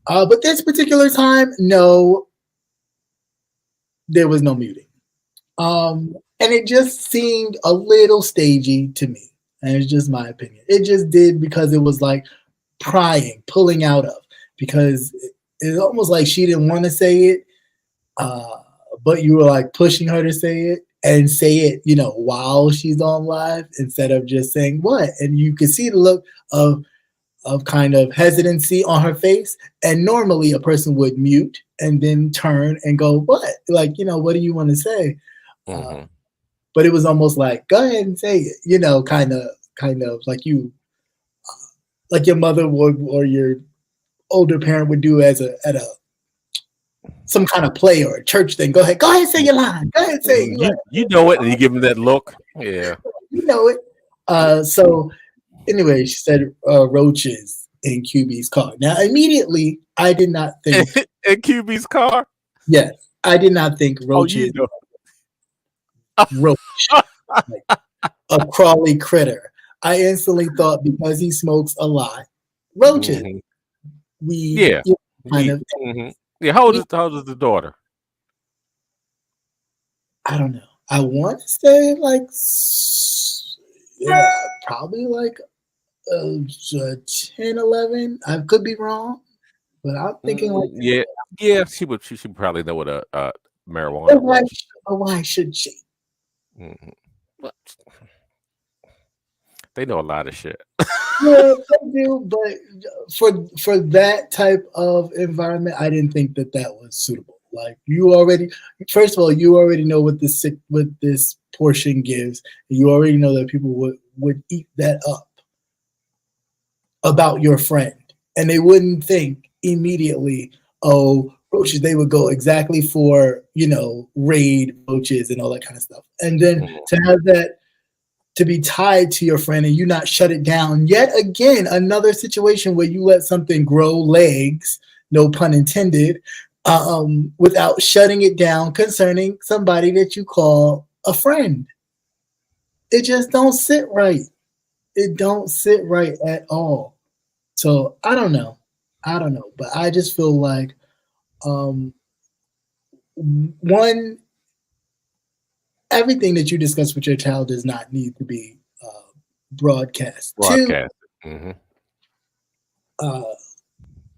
But this particular time, no, there was no muting. And it just seemed a little stagey to me. And it's just my opinion. It just did, because it was like prying, pulling out of, because it's almost like she didn't want to say it, but you were like pushing her to say it, and say it, while she's on live, instead of just saying what. And you can see the look of kind of hesitancy on her face. And normally a person would mute and then turn and go, what? Like, what do you want to say? Mm-hmm. But it was almost like, go ahead and say it, kind of like you, like your mother would, or your older parent would do at some kind of play or a church thing. Go ahead, say your line. Go ahead, say it. You know it, and you give him that look. Yeah, you know it. So anyway, she said roaches in QB's car. Now, immediately, I did not think in QB's car. Yes, I did not think roaches. Roach, like a crawly critter. I instantly thought, because he smokes a lot, roaches. Yeah. Yeah. How old is the daughter? I don't know. I want to say like, probably like 10, 11. I could be wrong, but I'm thinking like, yeah. She should probably know what a marijuana was. Why should she? But they know a lot of shit. Yeah, they do, but for that type of environment, I didn't think that was suitable. Like, first of all, you already know what this portion gives. And you already know that people would eat that up about your friend, and they wouldn't think immediately, oh, roaches. They would go exactly for, raid roaches and all that kind of stuff. And then to have that to be tied to your friend and you not shut it down. Yet again, another situation where you let something grow legs, no pun intended, without shutting it down concerning somebody that you call a friend. It just don't sit right. It don't sit right at all. So I don't know, but I just feel like everything that you discuss with your child does not need to be broadcast. Two,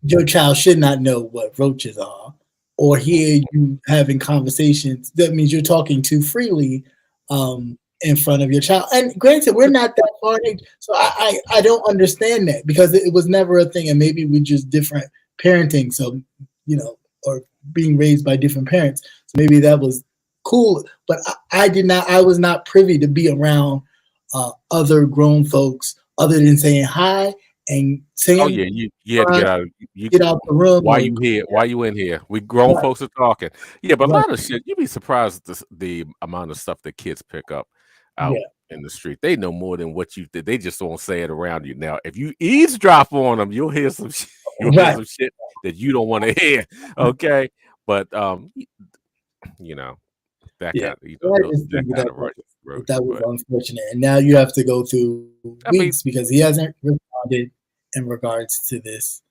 your child should not know what roaches are, or hear you having conversations. That means you're talking too freely in front of your child. And granted, we're not that far in age, so I don't understand that, because it was never a thing, and maybe we're just different parenting. So, or being raised by different parents. So maybe that was cool, but I was not privy to be around other grown folks other than saying hi and saying, oh yeah, you had to get out the room. Why you here? Why you in here? We grown folks are talking. Yeah, but a lot of shit, you'd be surprised at the amount of stuff that kids pick up out in the street. They know more than what you did. They just won't say it around you. Now, if you eavesdrop on them, you'll hear some shit. You'll hear some shit that you don't want to hear. Okay, but that kind of roach. That was unfortunate, and now you have to go through weeks because he hasn't responded in regards to this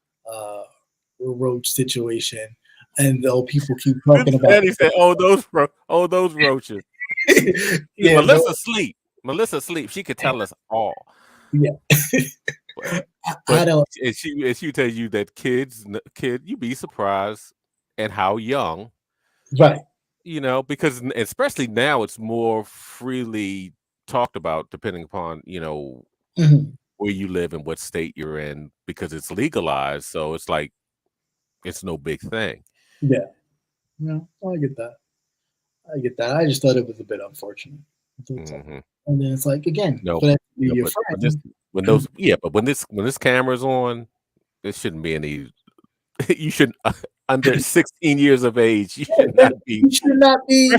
roach situation, and though people keep talking about. And he said, "Oh, those roaches." Melissa sleep. She could tell us all. Yeah, but I don't. And she tells you that kid, you'd be surprised at how young, right? Because especially now it's more freely talked about, depending upon where you live and what state you're in, because it's legalized. So it's like it's no big thing. Yeah, I get that. I just thought it was a bit unfortunate. And then it's like, again, when this camera's on, there shouldn't be any. You should under 16 years of age. You should not be. You should not be.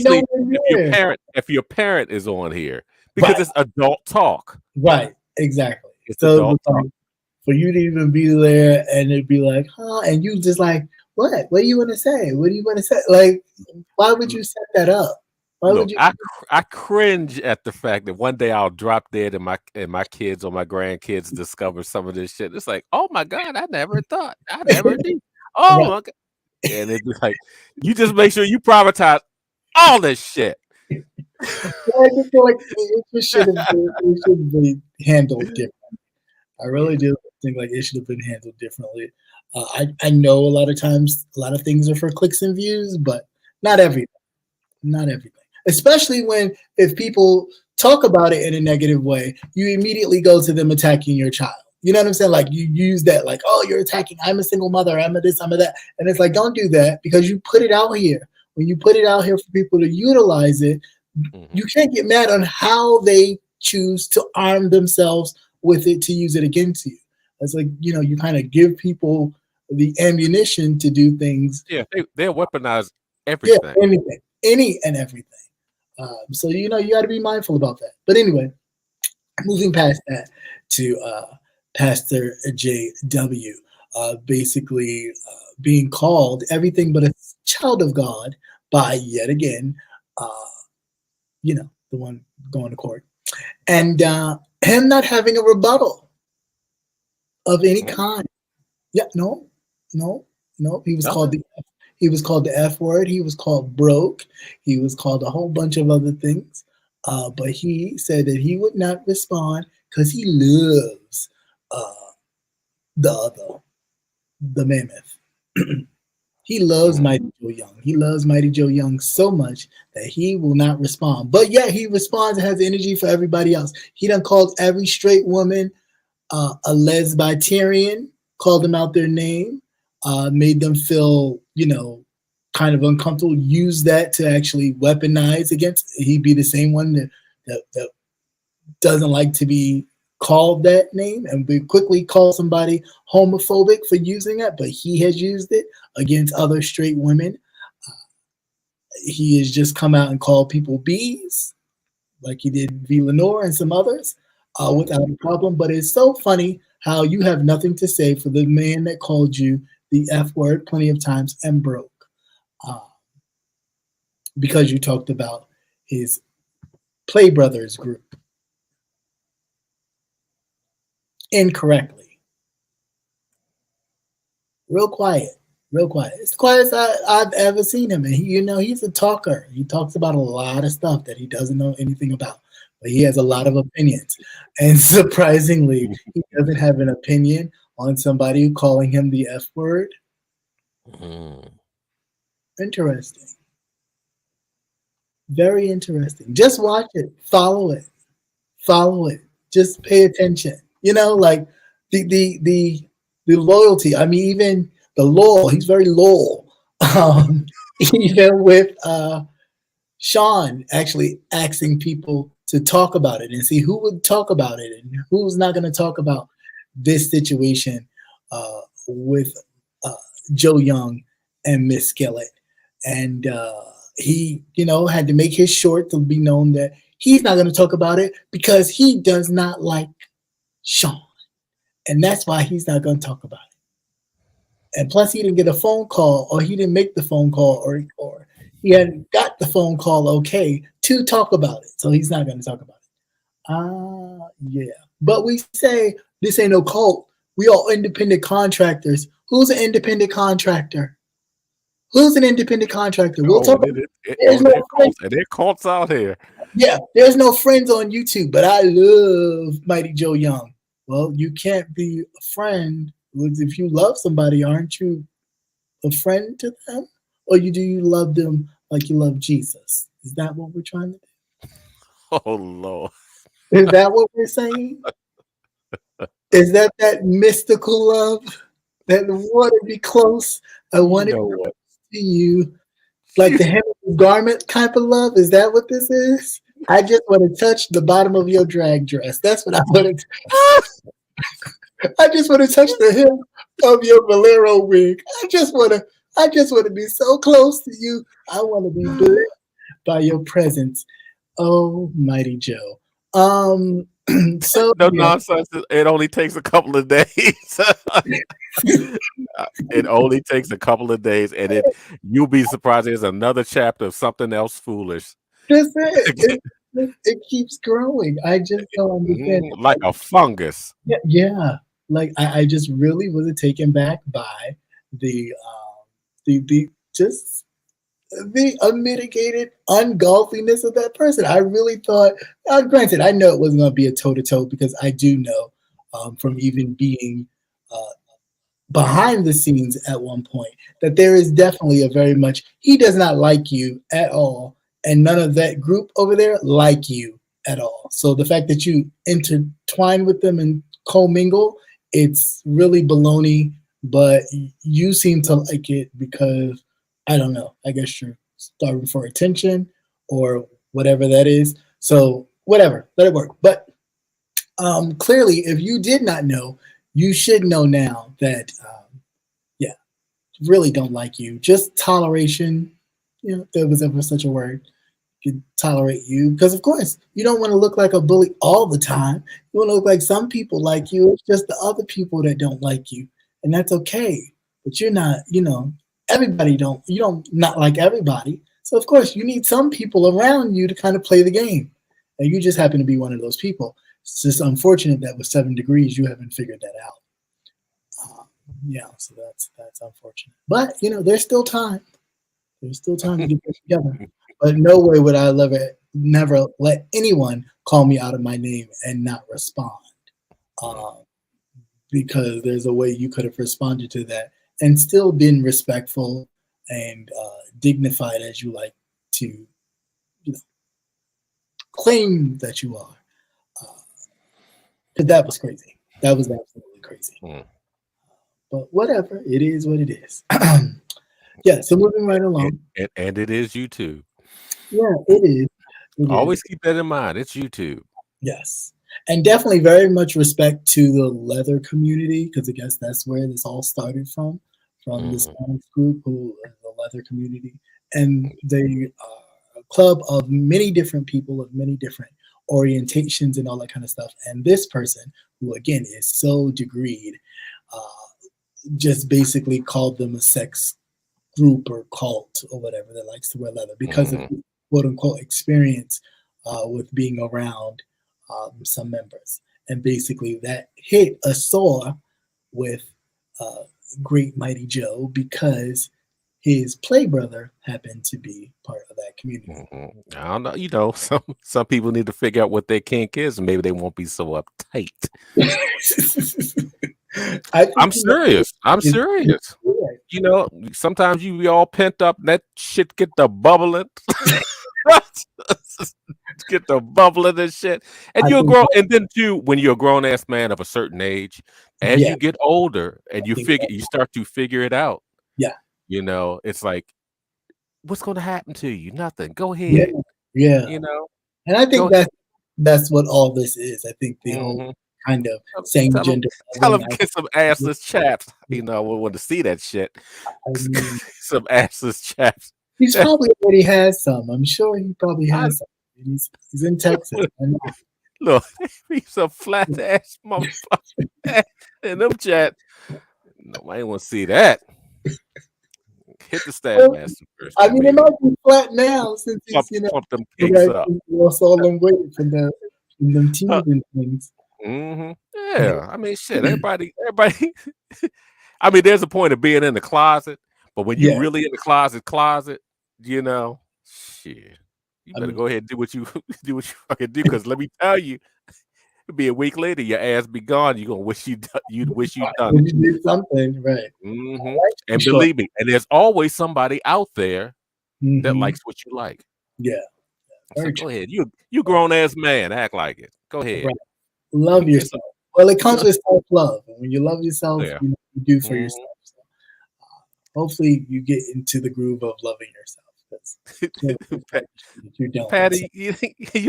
If your parent is on here, because it's adult talk. Right. Exactly. It's adult talk. For you to even be there and it'd be like, and you just like, What? What do you want to say? What do you want to say? Like, why would you set that up? Why would Look, you? I cringe at the fact that one day I'll drop dead and my kids or my grandkids discover some of this shit. It's like, oh my God, I never thought. I never did. Oh Right. my God. And it's just like, you just make sure you privatize all this shit. I just feel like it should have been handled differently. I really do think like it should have been handled differently. I know a lot of times a lot of things are for clicks and views, but not everything. Not everything. Especially when if people talk about it in a negative way, you immediately go to them attacking your child. You know what I'm saying? Like you use that, like, oh, you're attacking. I'm a single mother. I'm a this. I'm a that. And it's like, don't do that because you put it out here. When you put it out here for people to utilize it, you can't get mad on how they choose to arm themselves with it to use it against you. It's like, you kind of give people the ammunition to do things. Yeah, they'll weaponize Yeah, everything. anything, any and everything. So you got to be mindful about that. But anyway, moving past that to Pastor JW, basically being called everything but a child of God by yet again, the one going to court, and him not having a rebuttal of any kind. Yeah, no. He was called the F word. He was called broke. He was called a whole bunch of other things. But he said that he would not respond because he loves the mammoth. He loves Mighty Joe Young. He loves Mighty Joe Young so much that he will not respond. But yet he responds and has energy for everybody else. He done called every straight woman a lesbian, called them out their name, made them feel, kind of uncomfortable, use that to actually weaponize against. He'd be the same one that doesn't like to be called that name and we quickly call somebody homophobic for using it, but he has used it against other straight women. He has just come out and called people bees, like he did V. Lenore and some others, without a problem. But it's so funny how you have nothing to say for the man that called you the F word plenty of times and broke, because you talked about his Play Brothers group incorrectly. Real quiet. It's the quietest I've ever seen him. And he's a talker. He talks about a lot of stuff that he doesn't know anything about, but he has a lot of opinions. And surprisingly, he doesn't have an opinion on somebody calling him the F word. Interesting. Very interesting. Just watch it. Follow it. Just pay attention. Like the loyalty. I mean, even the loyal. He's very loyal. Even with Sean actually asking people to talk about it and see who would talk about it and who's not going to talk about this situation with Joe Young and Miss Skillet. And he, had to make his short to be known that he's not going to talk about it because he does not like Sean. And that's why he's not going to talk about it. And plus, he didn't get a phone call, or he didn't make the phone call, or he hadn't got the phone call okay to talk about it. So he's not going to talk about it. Yeah. But we say this ain't no cult. We all independent contractors. Who's an independent contractor? We'll talk about it. There cults out here. Yeah, there's no friends on YouTube, but I love Mighty Joe Young. Well, you can't be a friend. If you love somebody, aren't you a friend to them? Or do you love them like you love Jesus? Is that what we're trying to do? Oh, Lord. Is that what we're saying? Is that mystical love? That I want to be close. I want to be close to you. Like the hem of the garment type of love? Is that what this is? I just want to touch the bottom of your drag dress. That's what I want to do. I just want to touch the hem of your bolero wig. I just want to be so close to you. I want to be blessed by your presence. Oh, Mighty Joe. So No yeah, nonsense. It only takes a couple of days. It only takes a couple of days, and you'll be surprised. There's another chapter of something else foolish. that's it. It keeps growing. I just don't understand. Like a fungus. Yeah, yeah. Like I just really wasn't taken back by the just the unmitigated ungodliness of that person. I really thought, granted, I know it wasn't going to be a toe to toe because I do know from even being uh, behind the scenes at one point that there is definitely a very much he does not like you at all, and none of that group over there like you at all. So the fact that you intertwine with them and commingle, it's really baloney. But you seem to like it because I don't know. I guess you're starving for attention or whatever that is. So whatever, let it work. But clearly, if you did not know, you should know now that yeah, really don't like you. Just toleration, if there was ever such a word, could tolerate you because of course you don't want to look like a bully all the time. You want to look like some people like you. It's just the other people that don't like you, and that's okay. But you're not, everybody you don't not like everybody. So of course you need some people around you to kind of play the game, and you just happen to be one of those people. It's just unfortunate that with 7 degrees you haven't figured that out. Yeah, so that's unfortunate. But there's still time. There's still time to get this together. But no way would I never let anyone call me out of my name and not respond. Because there's a way you could have responded to that and still been respectful and dignified as you like to claim that you are. Because that was crazy. That was absolutely crazy. But whatever, it is what it is. Yeah, so moving right along. And it is YouTube. Yeah, it is. Always keep that in mind. It's YouTube. Yes. And definitely very much respect to the leather community, because I guess that's where this all started from this group who is the leather community. And they are a club of many different people of many different orientations and all that kind of stuff. And this person, who again is so degreed, just basically called them a sex group or cult or whatever that likes to wear leather because of quote unquote experience with being around some members. And basically that hit a sore with Great Mighty Joe because his play brother happened to be part of that community. I don't know. Some people need to figure out what their kink is, and maybe they won't be so uptight. I'm serious. I'm serious. Sometimes you be all pent up, and that shit get the bubbling. Get the bubbling and shit. And you're grown, and then too, when you're a grown ass man of a certain age, as you get older and you start to figure it out. Yeah. It's like, what's going to happen to you? Nothing. Go ahead. Yeah. And I think that's what all this is. I think the whole kind of same gender. Tell them get some assless chaps. We want to see that shit. Some assless chaps. He probably already has some. I'm sure he probably has some. He's in Texas. Look, he's a flat ass motherfucker in them chat. Nobody want to see that. Hit the stab master first. I mean, it might be flat now since he's pump them cakes up. Lost all them weight from them teeth and things. Yeah, I mean, shit. Everybody. I mean, there's a point of being in the closet, but when you're really in the closet, shit. You better go ahead and do what you fucking do, because let me tell you, it'll be a week later, your ass be gone. You're gonna wish you'd done it. You did something, right? And believe me, and there's always somebody out there that likes what you like. Yeah. So go ahead. You grown ass man, act like it. Go ahead. Right. Love yourself. Well, it comes with self-love. And when you love yourself, you do for yourself. So, hopefully you get into the groove of loving yourself. You don't. Patty, you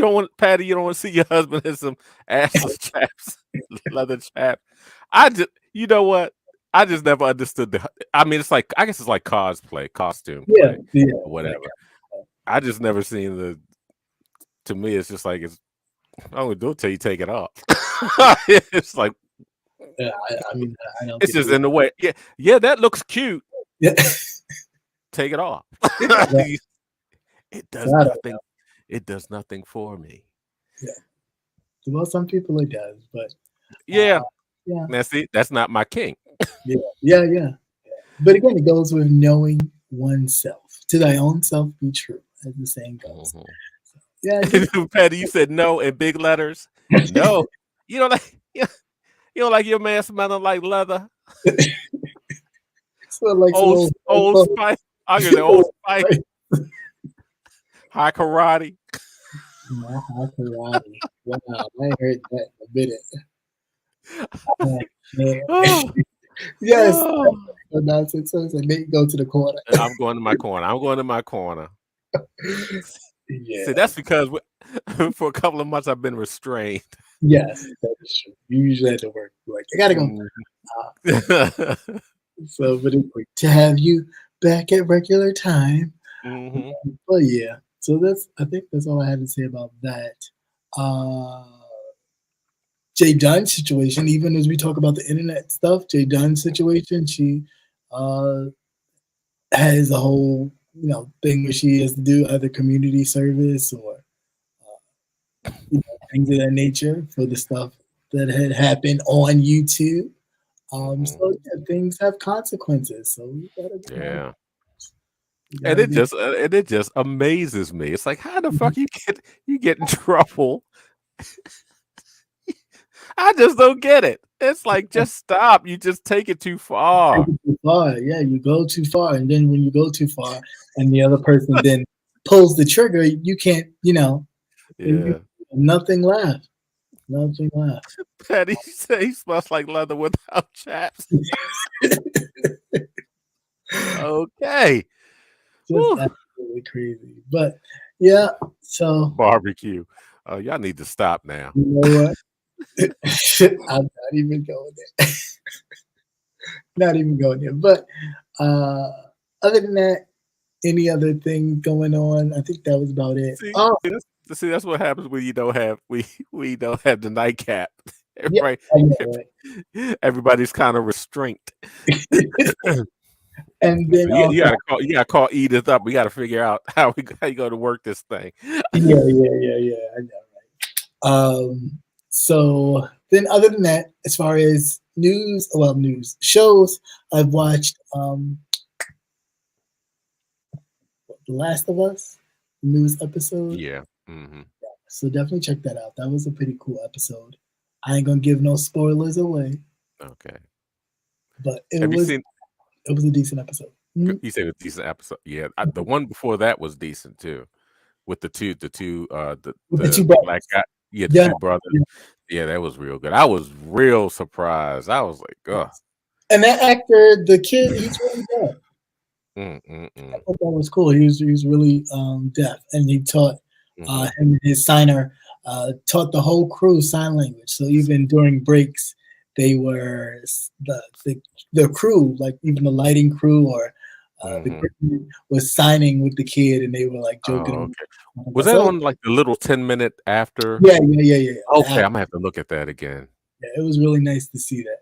don't want to see your husband in some assless chaps, leather chap. You know what? I just never understood I guess it's like cosplay, costume, play, or whatever. I just never seen to me, it's just like I would do it till you take it off. It's like Yeah, I mean, I don't it's get just in the way. Yeah, that looks cute. Yeah. Take it off. Yeah. It does I don't nothing. It does nothing for me. Yeah. Well, some people it does, but Yeah. yeah, Now see, that's not my king. yeah. But again, it goes with knowing oneself. To thy own self be true, as the saying goes. Mhm. Yeah, just, Patty, you said no in big letters. No. You don't like you don't like your man smelling like leather. smell like some Old Spice. I'm gonna say Old Spice. Spice. High karate. High karate. Wow, I heard that in a minute. Oh, Yes. oh. Nonsense. So Nate, go to the corner. I'm going to my corner. I'm going to my corner. Yeah. See, that's because for a couple of months I've been restrained. Yes, that is true. You usually have to work. Like, I gotta go. So, but it's great to have you back at regular time. Mhm. But yeah, so I think that's all I had to say about that. Jay Dunn's situation, even as we talk about the internet stuff, Jay Dunn's situation, she has a whole thing where she has to do either community service or things of that nature for the stuff that had happened on YouTube. So yeah, things have consequences. So we gotta Yeah. we And gotta it just amazes me. It's like, how the fuck you get in trouble? I just don't get it. It's like, just stop. You just take it too far. take it too far. Yeah, you go too far, and then when you go too far, and the other person then pulls the trigger, you can't. Yeah. Nothing left. Nothing left. Patty said he smells like leather without chaps. Okay. Just Woo. absolutely crazy. But yeah, so Barbecue. Y'all need to stop now. you know what? I'm not even going there. Not even going there. But other than that, any other thing going on? I think that was about it. See, that's what happens when you don't have we don't have the nightcap. Yeah, Right. I know, right? Everybody's kind of restrained. And then You gotta call Edith up. We gotta figure out how you go to work this thing. yeah. I know, right? So then, other than that, as far as news shows, I've watched The Last of Us news episode. Yeah. Mm-hmm. So definitely check that out. That was a pretty cool episode. I ain't gonna give no spoilers away, Okay. but Have you seen? it was a decent episode. Mhm. You said a decent episode. Yeah, the one before that was decent too, with the two With the two black brothers. guy. Yeah, the Yeah. two brothers. Yeah, that was real good. I was real surprised. I was like, ugh. And that actor, the kid, he's really good. I thought that was cool. He was really deaf, and he taught him and his signer taught the whole crew sign language. So even during breaks, they were the crew, like even the lighting crew or the crew was signing with the kid, and they were like joking. Oh, okay. Was that on like the little 10-minute after? Yeah. Okay, I'm gonna have to look at that again. Yeah, it was really nice to see that.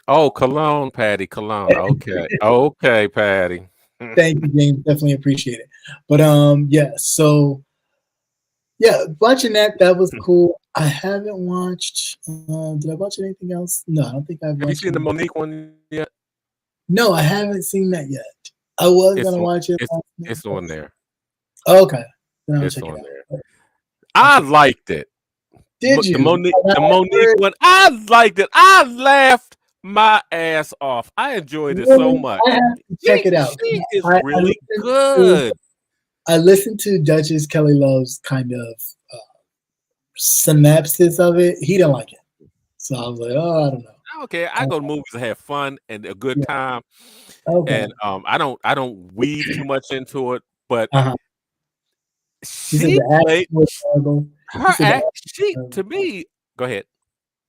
Oh, Cologne, Patty, Cologne. Okay, okay, Patty. Thank you, James. Definitely appreciate it. But yeah. So yeah, watching that was cool. I haven't watched. Did I watch anything else? No, I don't think I've watched. Have you seen the Monique one yet? No, I haven't seen that yet. I was gonna watch it. It's on there. Okay, then I'll It's check on it there. I liked it. Did you? The Monique one. I liked it. I laughed my ass off. I enjoyed it so much. I have to check it out. She is really good. I listened to Duchess Kelly Love's kind of synopsis of it. He didn't like it, so I was like, oh, I don't know. Okay, I go to movies to have fun and a good time, Okay. and I don't weave too much into it, but she played her act. She to me, go ahead.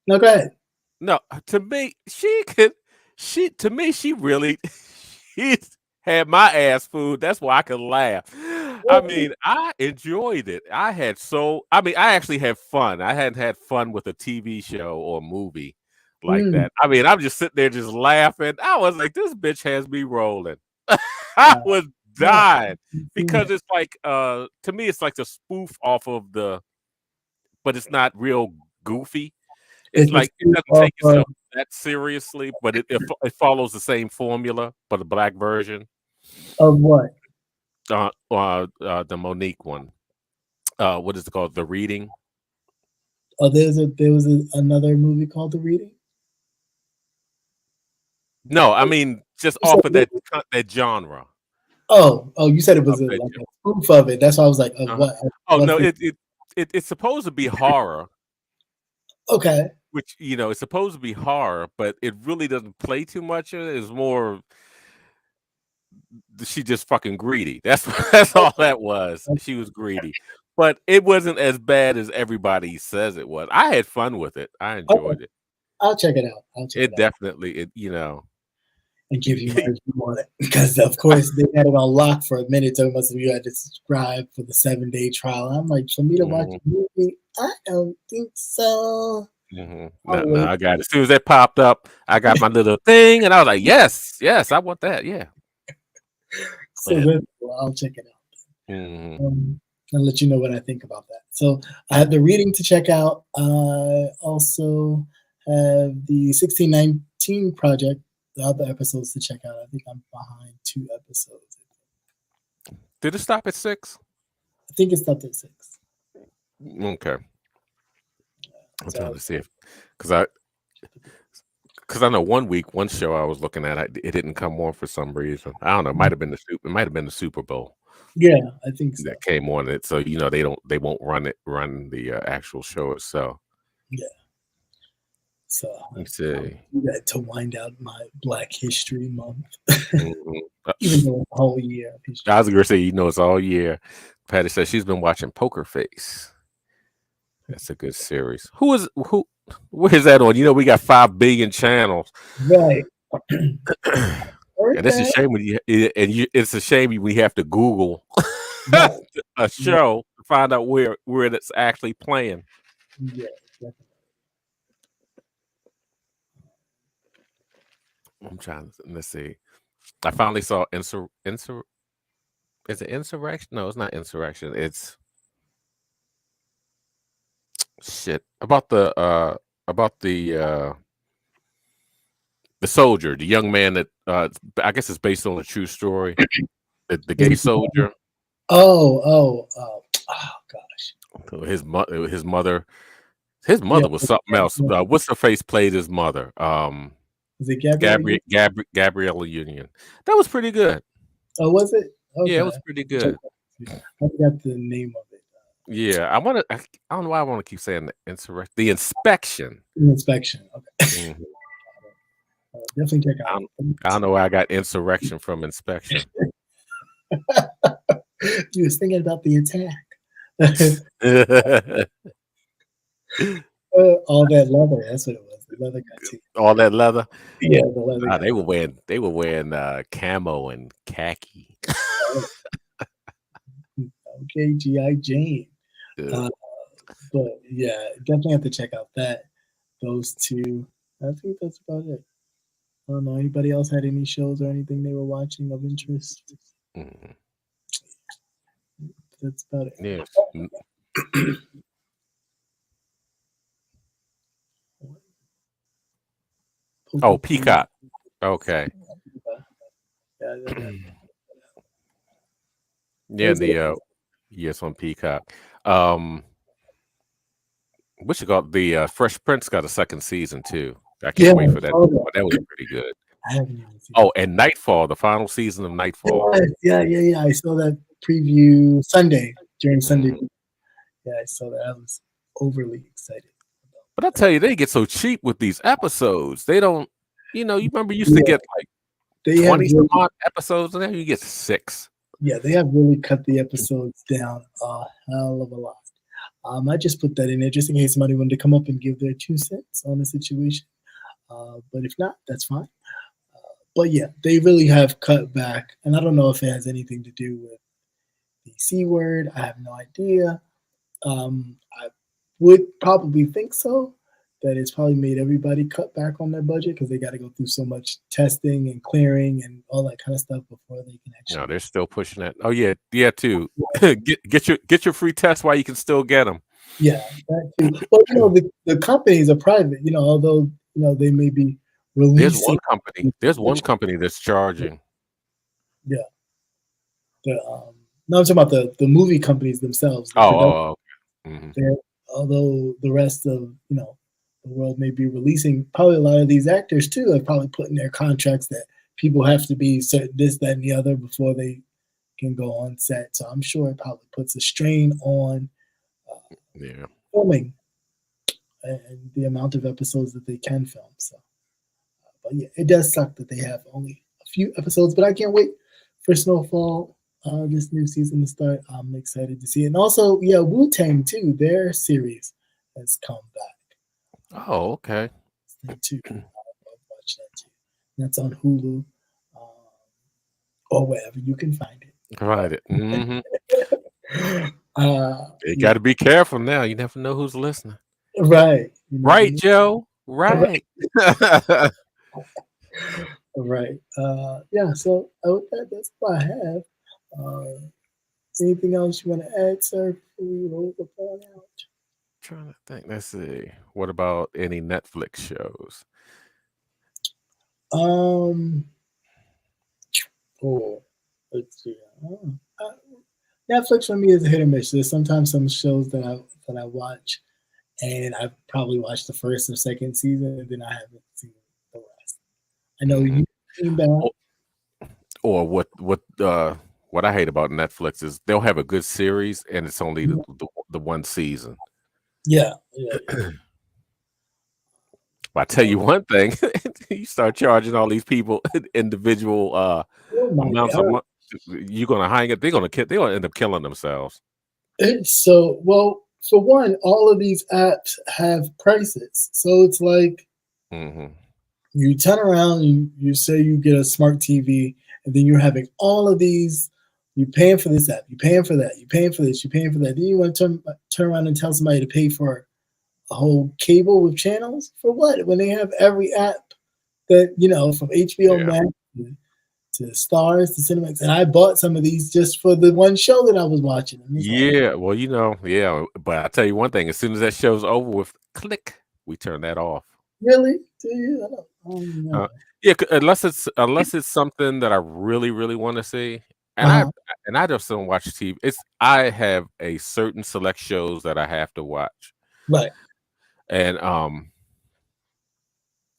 No, go ahead. No, to me, she really she had my ass food. That's why I could laugh. I mean, I enjoyed it. I actually had fun. I hadn't had fun with a TV show or movie like Mm, that. I mean, I'm just sitting there just laughing. I was like, this bitch has me rolling. I yeah, was yeah, dying I've seen because that. it's like to me it's like the spoof off of but it's not real goofy. It's It's a like it spoof doesn't off take of itself that seriously, but it follows the same formula, but a black version. what? The Monique one. What is it called? The Reading. Oh, another movie called The Reading. No, I mean just You said off of that genre. you said it Of was that like a spoof of it. That's why I was like, of uh what? Oh What's no, it? it's supposed to be horror, Okay. which it's supposed to be horror, but it really doesn't play too much. It's more she just fucking greedy. That's all that was. She was greedy, but it wasn't as bad as everybody says it was. I had fun with it. I Okay. enjoyed it. I'll check it out. I'll check it It out definitely and give you my review on it because, of course, they had it on lock for a minute. So most of you had to subscribe for the 7-day trial. I'm like, for me to watch a movie, I don't think so. No, I'll no, wait. I got it. As soon as that popped up, I got my little thing, and I was like, "Yes, yes, I want that." Yeah. So then I'll check it out. Mhm. And let you know what I think about that. So I have The Reading to check out. I also have the 1619 project, the other episodes to check out. I think I'm behind 2 episodes. Did it stop at 6? I think it's up to 6. Okay. I'm So trying to see if because I know one show I was looking at, it didn't come on for some reason. I don't know. It might have been the Super Bowl yeah, I think so. that came on it. So they won't run the actual show itself. Yeah. So Let's see. that to wind out my Black History Month, Mhm. even though it's a whole year of history. I was gonna say, it's all year. Patty says she's been watching Poker Face. That's a good series. Where is that on? We got 5 billion channels. Right. And it's a shame it's a shame we have to Google Right. a show to find out where it's actually playing. Yeah, definitely. I'm trying to let's see. I finally saw is it Insurrection? No, it's not Insurrection. It's shit about the soldier, the young man that I guess it's based on a true story. The gay soldier. Oh gosh. His mother was something else. What's her face played his mother? Was it Gabrielle? Gabriella Union. That was pretty good. Oh, was it? Okay. Yeah, it was pretty good. I forgot the name of it. Yeah, I don't know why I want to keep saying the inspection. Inspection. Okay. Mhm. Definitely check out. I don't know why I got insurrection from inspection. You was thinking about the attack. All that leather. That's what it was. The leather got to you. All that leather. Yeah, the leather. They were wearing camo and khaki. Okay, G.I. Jane. But yeah, definitely have to check out those 2. I think that's about it. I don't know. Anybody else had any shows or anything they were watching of interest? Mhm. That's about it. Yes. Oh, Peacock. Okay. Yeah, yes, on Peacock. What you got? The Fresh Prince got a 2nd season too. I can't wait for that. That was pretty good. I haven't even seen Oh, and Nightfall, the final season of Nightfall. Yeah. I saw that preview during Sunday. Yeah, I saw that. I was overly excited. But I tell you, they get so cheap with these episodes. They don't, you remember you used to get like 20 some odd episodes, and then you get 6. Yeah, they have really cut the episodes down a hell of a lot. I just put that in there just in case somebody wanted to come up and give their 2 cents on the situation. But if not, that's fine. But yeah, they really have cut back, and I don't know if it has anything to do with the C word. I have no idea. I would probably think so. That it's probably made everybody cut back on their budget because they got to go through so much testing and clearing and all that kind of stuff before they can actually. No, they're still pushing that. Oh yeah, too. get your free test while you can still get them. Yeah, that too. Well, the companies are private. Although they may be releasing. There's one company that's charging. Yeah. No, I'm talking about the movie companies themselves. Oh. Mm-hmm. Although the rest of the world may be releasing, probably a lot of these actors too have probably put in their contracts that people have to be certain this, that, and the other before they can go on set. So I'm sure it probably puts a strain on filming and the amount of episodes that they can film. So, but yeah, it does suck that they have only a few episodes, but I can't wait for Snowfall, this new season to start. I'm excited to see it. And also, Wu-Tang too, their series has come back. Oh, okay. Too. I watch that too. That's on Hulu or wherever you can find it. Right. Mm-hmm. You got to be careful now. You never know who's listening. Right. Right, Joe. Right. Right. So that's all I have. Anything else you want to add, sir, before we roll the phone out? Trying to think. Let's see. What about any Netflix shows? Let's see. Netflix for me is a hit or miss. There's sometimes some shows that I watch, and I've probably watched the first or second season, and then I haven't seen the rest. I know you've seen that. Or what I hate about Netflix is they'll have a good series, and it's only the one season. Yeah. But I tell you one thing, you start charging all these people individual amounts of money, you're gonna hang it. They're gonna end up killing themselves. So, well, for one, all of these apps have prices, so it's like you turn around and you say you get a smart TV, and then you're having all of these. You're paying for this app. You're paying for that. You're paying for this. You're paying for that. Then you want to turn around and tell somebody to pay for a whole cable with channels for what? When they have every app that from HBO Max to Starz to Cinemax, and I bought some of these just for the one show that I was watching. But I tell you one thing: as soon as that show's over with, click, we turn that off. Really? Do you? I don't know. Unless it's something that I really, really want to see. And I just don't watch TV. I have a certain select shows that I have to watch. Right. And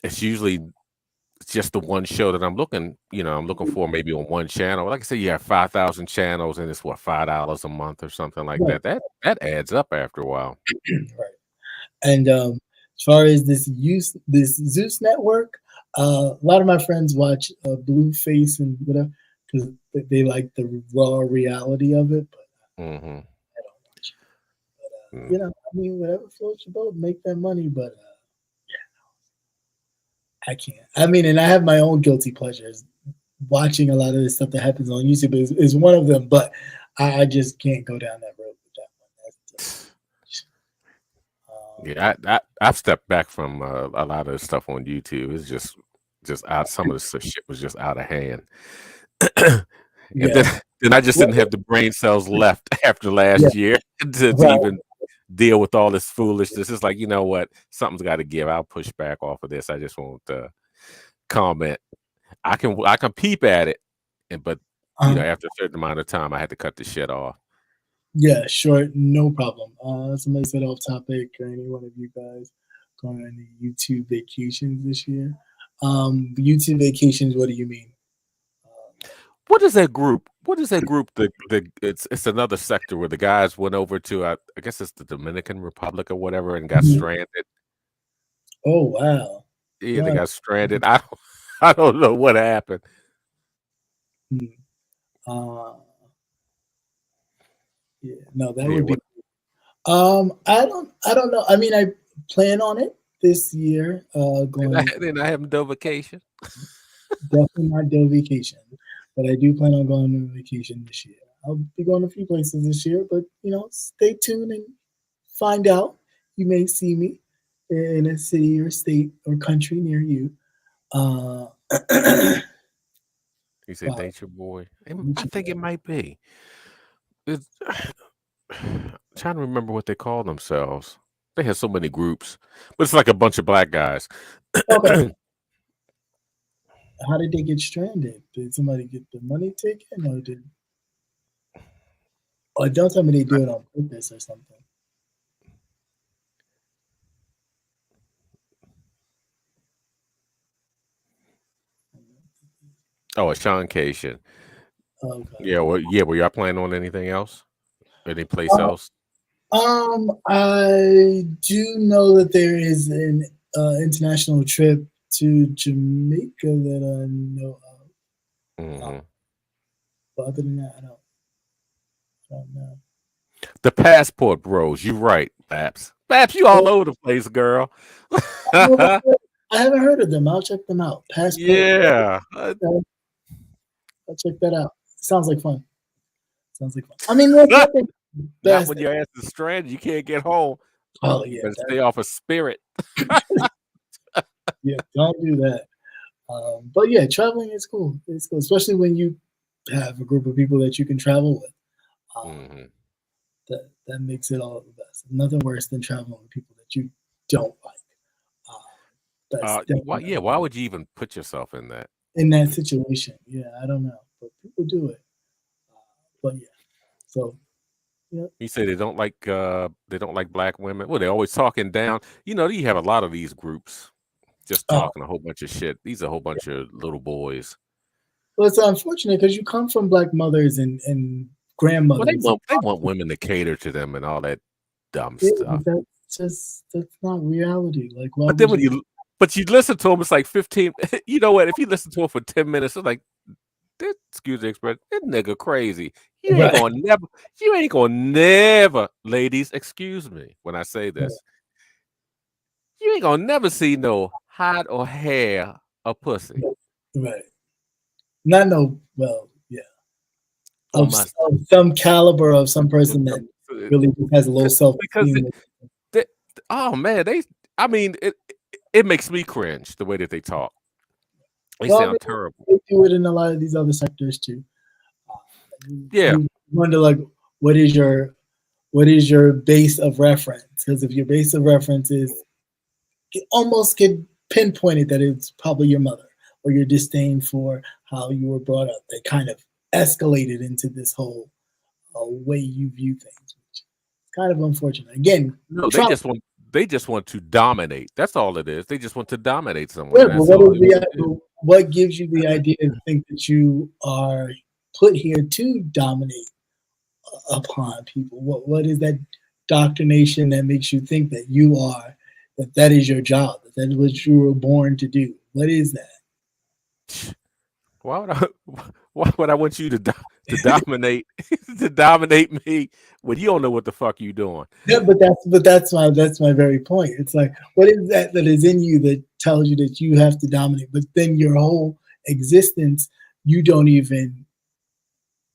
it's usually just the one show that I'm looking for maybe on one channel. Like I said, you have 5,000 channels and it's $5 a month or something like that. That adds up after a while. Right. And as far as this Zeus network, a lot of my friends watch Blueface and whatever because they like the raw reality of it. But I don't watch it. But whatever floats your boat, make that money. But I can't. And I have my own guilty pleasures. Watching a lot of this stuff that happens on YouTube is one of them, but I just can't go down that road with that one. I've stepped back from a lot of stuff on YouTube. It's just out. Some of the shit was just out of hand. And then I just didn't have the brain cells left after last year to even deal with all this foolishness. It's like, you know what? Something's got to give. I'll push back off of this. I just won't comment. I can peep at it, but after a certain amount of time, I had to cut the shit off. Yeah, sure, no problem. Somebody said off topic, or any one of you guys going on any YouTube vacations this year? YouTube vacations. What do you mean? What is that group? It's another sector where the guys went over to I guess it's the Dominican Republic or whatever and got stranded. Oh wow! Yeah, they got stranded. I don't know what happened. That would be. I don't know. I plan on it this year. Then I haven't done vacation. Definitely not do vacation, but I do plan on going on vacation this year. I'll be going a few places this year, but stay tuned and find out. You may see me in a city or state or country near you. You said Wow. date your boy. I think it might be. It's, trying to remember what they call themselves. They have so many groups, but it's like a bunch of black guys. Okay. How did they get stranded? Did somebody get the money taken, or did? Or don't tell me they do it on purpose or something. Oh, it's Sean Cation. Okay. Yeah, well, yeah. Were y'all planning on anything else? Any place else? I do know that there is an international trip to Jamaica that I know of. Mm-hmm. But other than that, I don't know. The Passport Bros. You're right, Babs. Babs, you all over the place, girl. I haven't heard of them. I'll check them out. Passport. Yeah. I'll check that out. Sounds like fun. I mean, there's nothing. Not when your ass is stranded, you can't get home. Oh yeah, but stay off of Spirit. Yeah, don't do that. But yeah, traveling is cool. It's cool, especially when you have a group of people that you can travel with. That makes it all the best. Nothing worse than traveling with people that you don't like. Why would you even put yourself in that situation? Yeah, I don't know, but people do it. But yeah, so. Yeah. You say they don't like black women. Well, they're always talking down. You have a lot of these groups just talking a whole bunch of shit. These are a whole bunch of little boys. Well, it's unfortunate because you come from black mothers grandmothers. Well, they want women to cater to them and all that dumb stuff. That's not reality. Like, but then you listen to them, it's like 15. You know what? If you listen to them for 10 minutes, it's like, excuse the expression, that nigga crazy. You ain't gonna never, ladies, excuse me when I say this. You ain't gonna never see no hide or hair or pussy. Right. Yeah. Of some caliber of some person that really has a low self-esteem. Oh man, it makes me cringe the way that they talk. They sound terrible. They do it in a lot of these other sectors too. Yeah. You wonder, like, what is your base of reference? Because if your base of reference is, you almost get pinpointed that it's probably your mother or your disdain for how you were brought up. They kind of escalated into this whole way you view things, which is kind of unfortunate. Again, no, they just want to dominate. That's all it is. They just want to dominate someone. What gives you the idea to think that you are put here to dominate upon people? What is that doctrination that makes you think that that is your job, that is what you were born to do? What is that? Why would I want you to dominate to dominate me when you don't know what the fuck you doing? Yeah, but that's my very point. It's like, what is that is in you that tells you that you have to dominate? But then your whole existence, you don't even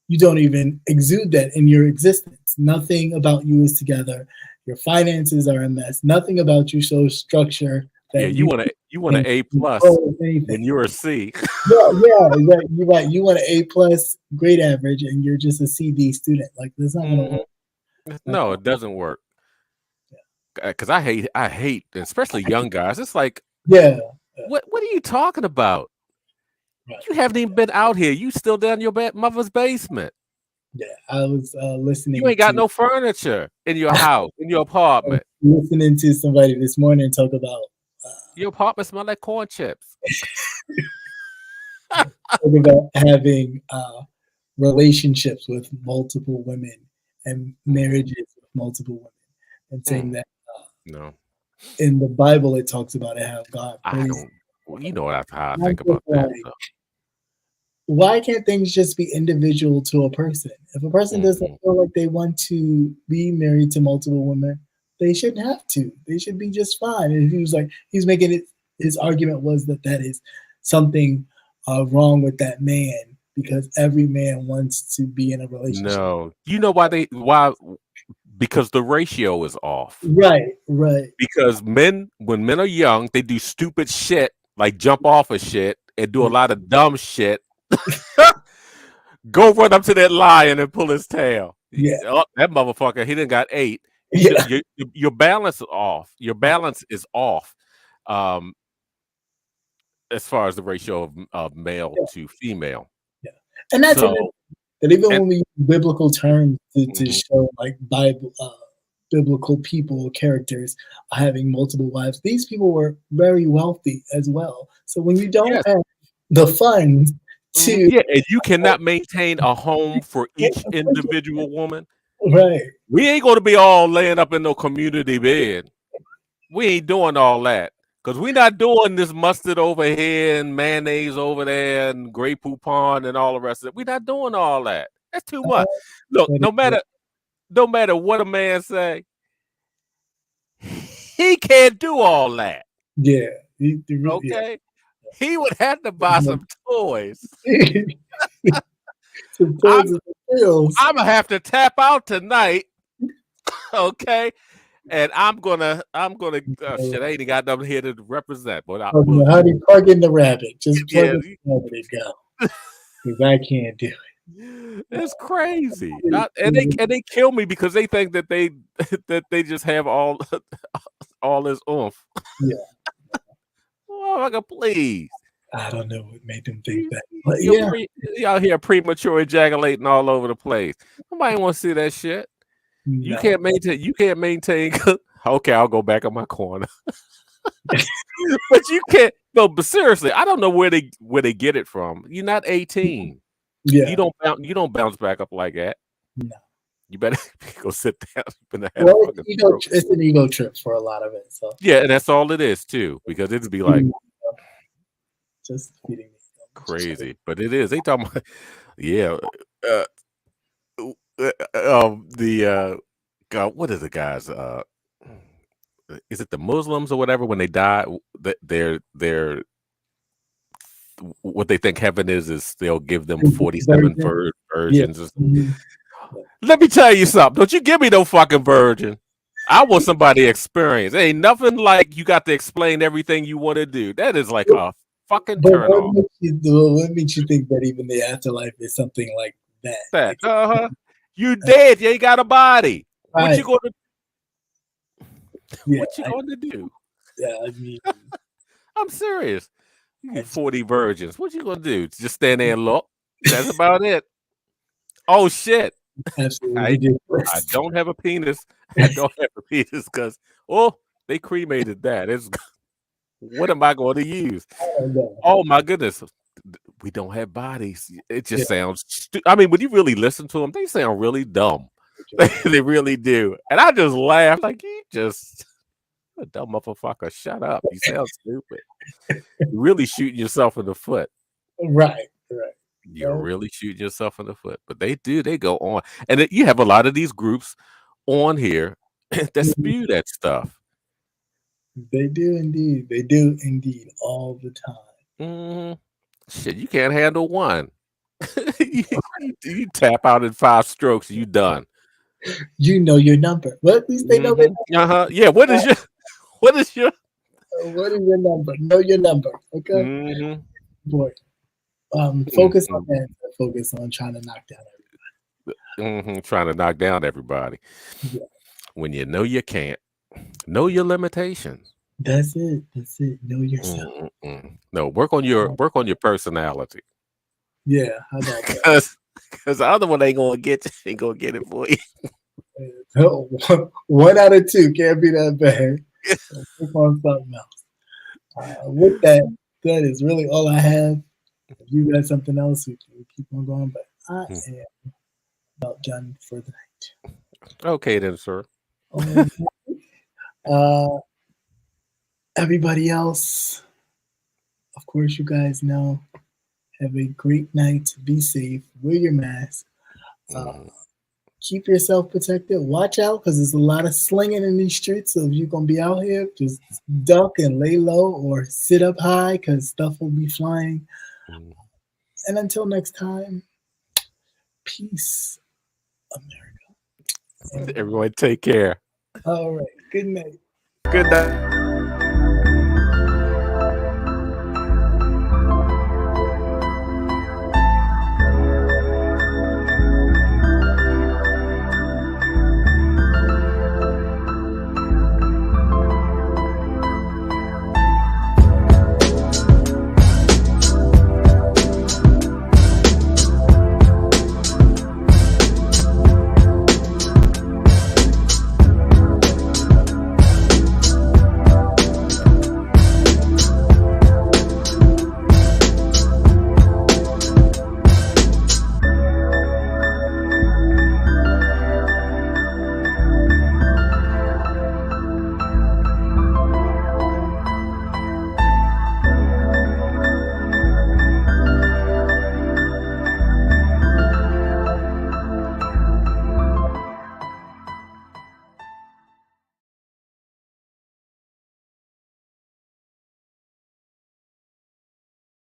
exude that in your existence. Nothing about you is together. Your finances are a mess. Nothing about you shows structure. Yeah, you want an A+ when you're a C. Yeah, you're right. You want an A+, grade average, and you're just a CD student. Like, that's not gonna work. No, it doesn't work. Because I hate, especially young guys. It's like, yeah. What are you talking about? Right. You haven't even been out here. You still down in your mother's basement. Yeah, I was listening. You ain't got no furniture in your house, in your apartment. Listening to somebody this morning talk about your apartment smell like corn chips. Talk about having relationships with multiple women and marriages with multiple women, and saying that no, in the Bible it talks about it, how God. You know how I think about that. So. Why can't things just be individual to a person? If a person doesn't feel like they want to be married to multiple women, they shouldn't have to. They should be just fine. And he was like, he's making it. His argument was that is something wrong with that man because every man wants to be in a relationship. No, you know why? Because the ratio is off. Right. Because when men are young, they do stupid shit like jump off of shit and do a lot of dumb shit. Go run up to that lion and pull his tail. Yeah. Oh, that motherfucker, he done got 8. Yeah. Your balance is off. Your balance is off. As far as the ratio of male to female. Yeah. And that's so, that even when we use biblical terms to show like biblical people, characters having multiple wives, these people were very wealthy as well. So when you don't have the funds to and you cannot maintain a home for each individual woman. Right. We ain't gonna be all laying up in no community bed. We ain't doing all that. Because we're not doing this mustard over here and mayonnaise over there and Grey Poupon and all the rest of it. We're not doing all that. That's too much. Look, no matter what a man say, he can't do all that. Yeah. Okay? He would have to buy some toys. I'm gonna have to tap out tonight. Okay? And I'm gonna shit, I ain't got nothing here to represent. But how do you plug in the rabbit? Just plug in the rabbit and go. Because I can't do it. It's crazy. And they kill me because they think that they just have all this oomph. Yeah. Oh, please. I don't know what made them think that. But you out here premature ejaculating all over the place. Nobody wants to see that shit. No. You can't maintain. Okay, I'll go back in my corner. But you can't. No, but seriously, I don't know where they get it from. You're not 18. Yeah, you don't bounce back up like that. No, you better go sit down. It's an ego trip for a lot of it. So yeah, and that's all it is too. Because it'd be like just feeding me. Crazy, but it is. They talking about God, what is the guys? Is it the Muslims or whatever? When they die, they're what they think heaven is they'll give them 47 virgins. Yeah. Let me tell you something. Don't you give me no fucking virgin. I want somebody experienced. Ain't nothing like you got to explain everything you want to do. That is like a fucking turn off. What makes you think that even the afterlife is something like that? You dead. You ain't got a body. Right. What you gonna? What you gonna do? Yeah, I mean, I'm serious. You get 40 virgins. What you gonna do? Just stand there and look. That's about it. Oh shit! Absolutely. I don't have a penis. I don't have a penis because they cremated that. What am I going to use? Oh my goodness. We don't have bodies. It just sounds I mean, when you really listen to them, they sound really dumb. They really do. And I just laugh like, you just a dumb motherfucker. Shut up. You sound stupid. You're really shooting yourself in the foot. Right. You're really shooting yourself in the foot. But they go on. And you have a lot of these groups on here that spew that stuff. They do indeed. They do indeed all the time. Shit, you can't handle one. you tap out in 5 strokes, you done. You know your number. Well, at least they know their number. Yeah. What is your number? Know your number. Okay. Boy. Focus on that. Focus on trying to knock down everybody. Trying to knock down everybody. Yeah. When you know you can't, know your limitations. That's it. Know yourself. No, work on your personality. Yeah, how about that? Because the other one ain't gonna get it for you. 1 out of 2 can't be that bad. Work on something else. With that is really all I have. If you got something else, we can keep on going. But I am about done for the night. Okay then, sir. Everybody else, of course, you guys know. Have a great night. Be safe. Wear your mask. Keep yourself protected. Watch out because there's a lot of slinging in these streets. So if you're going to be out here, just duck and lay low or sit up high because stuff will be flying. And until next time, peace, America. Everyone take care. All right. Good night. Good night.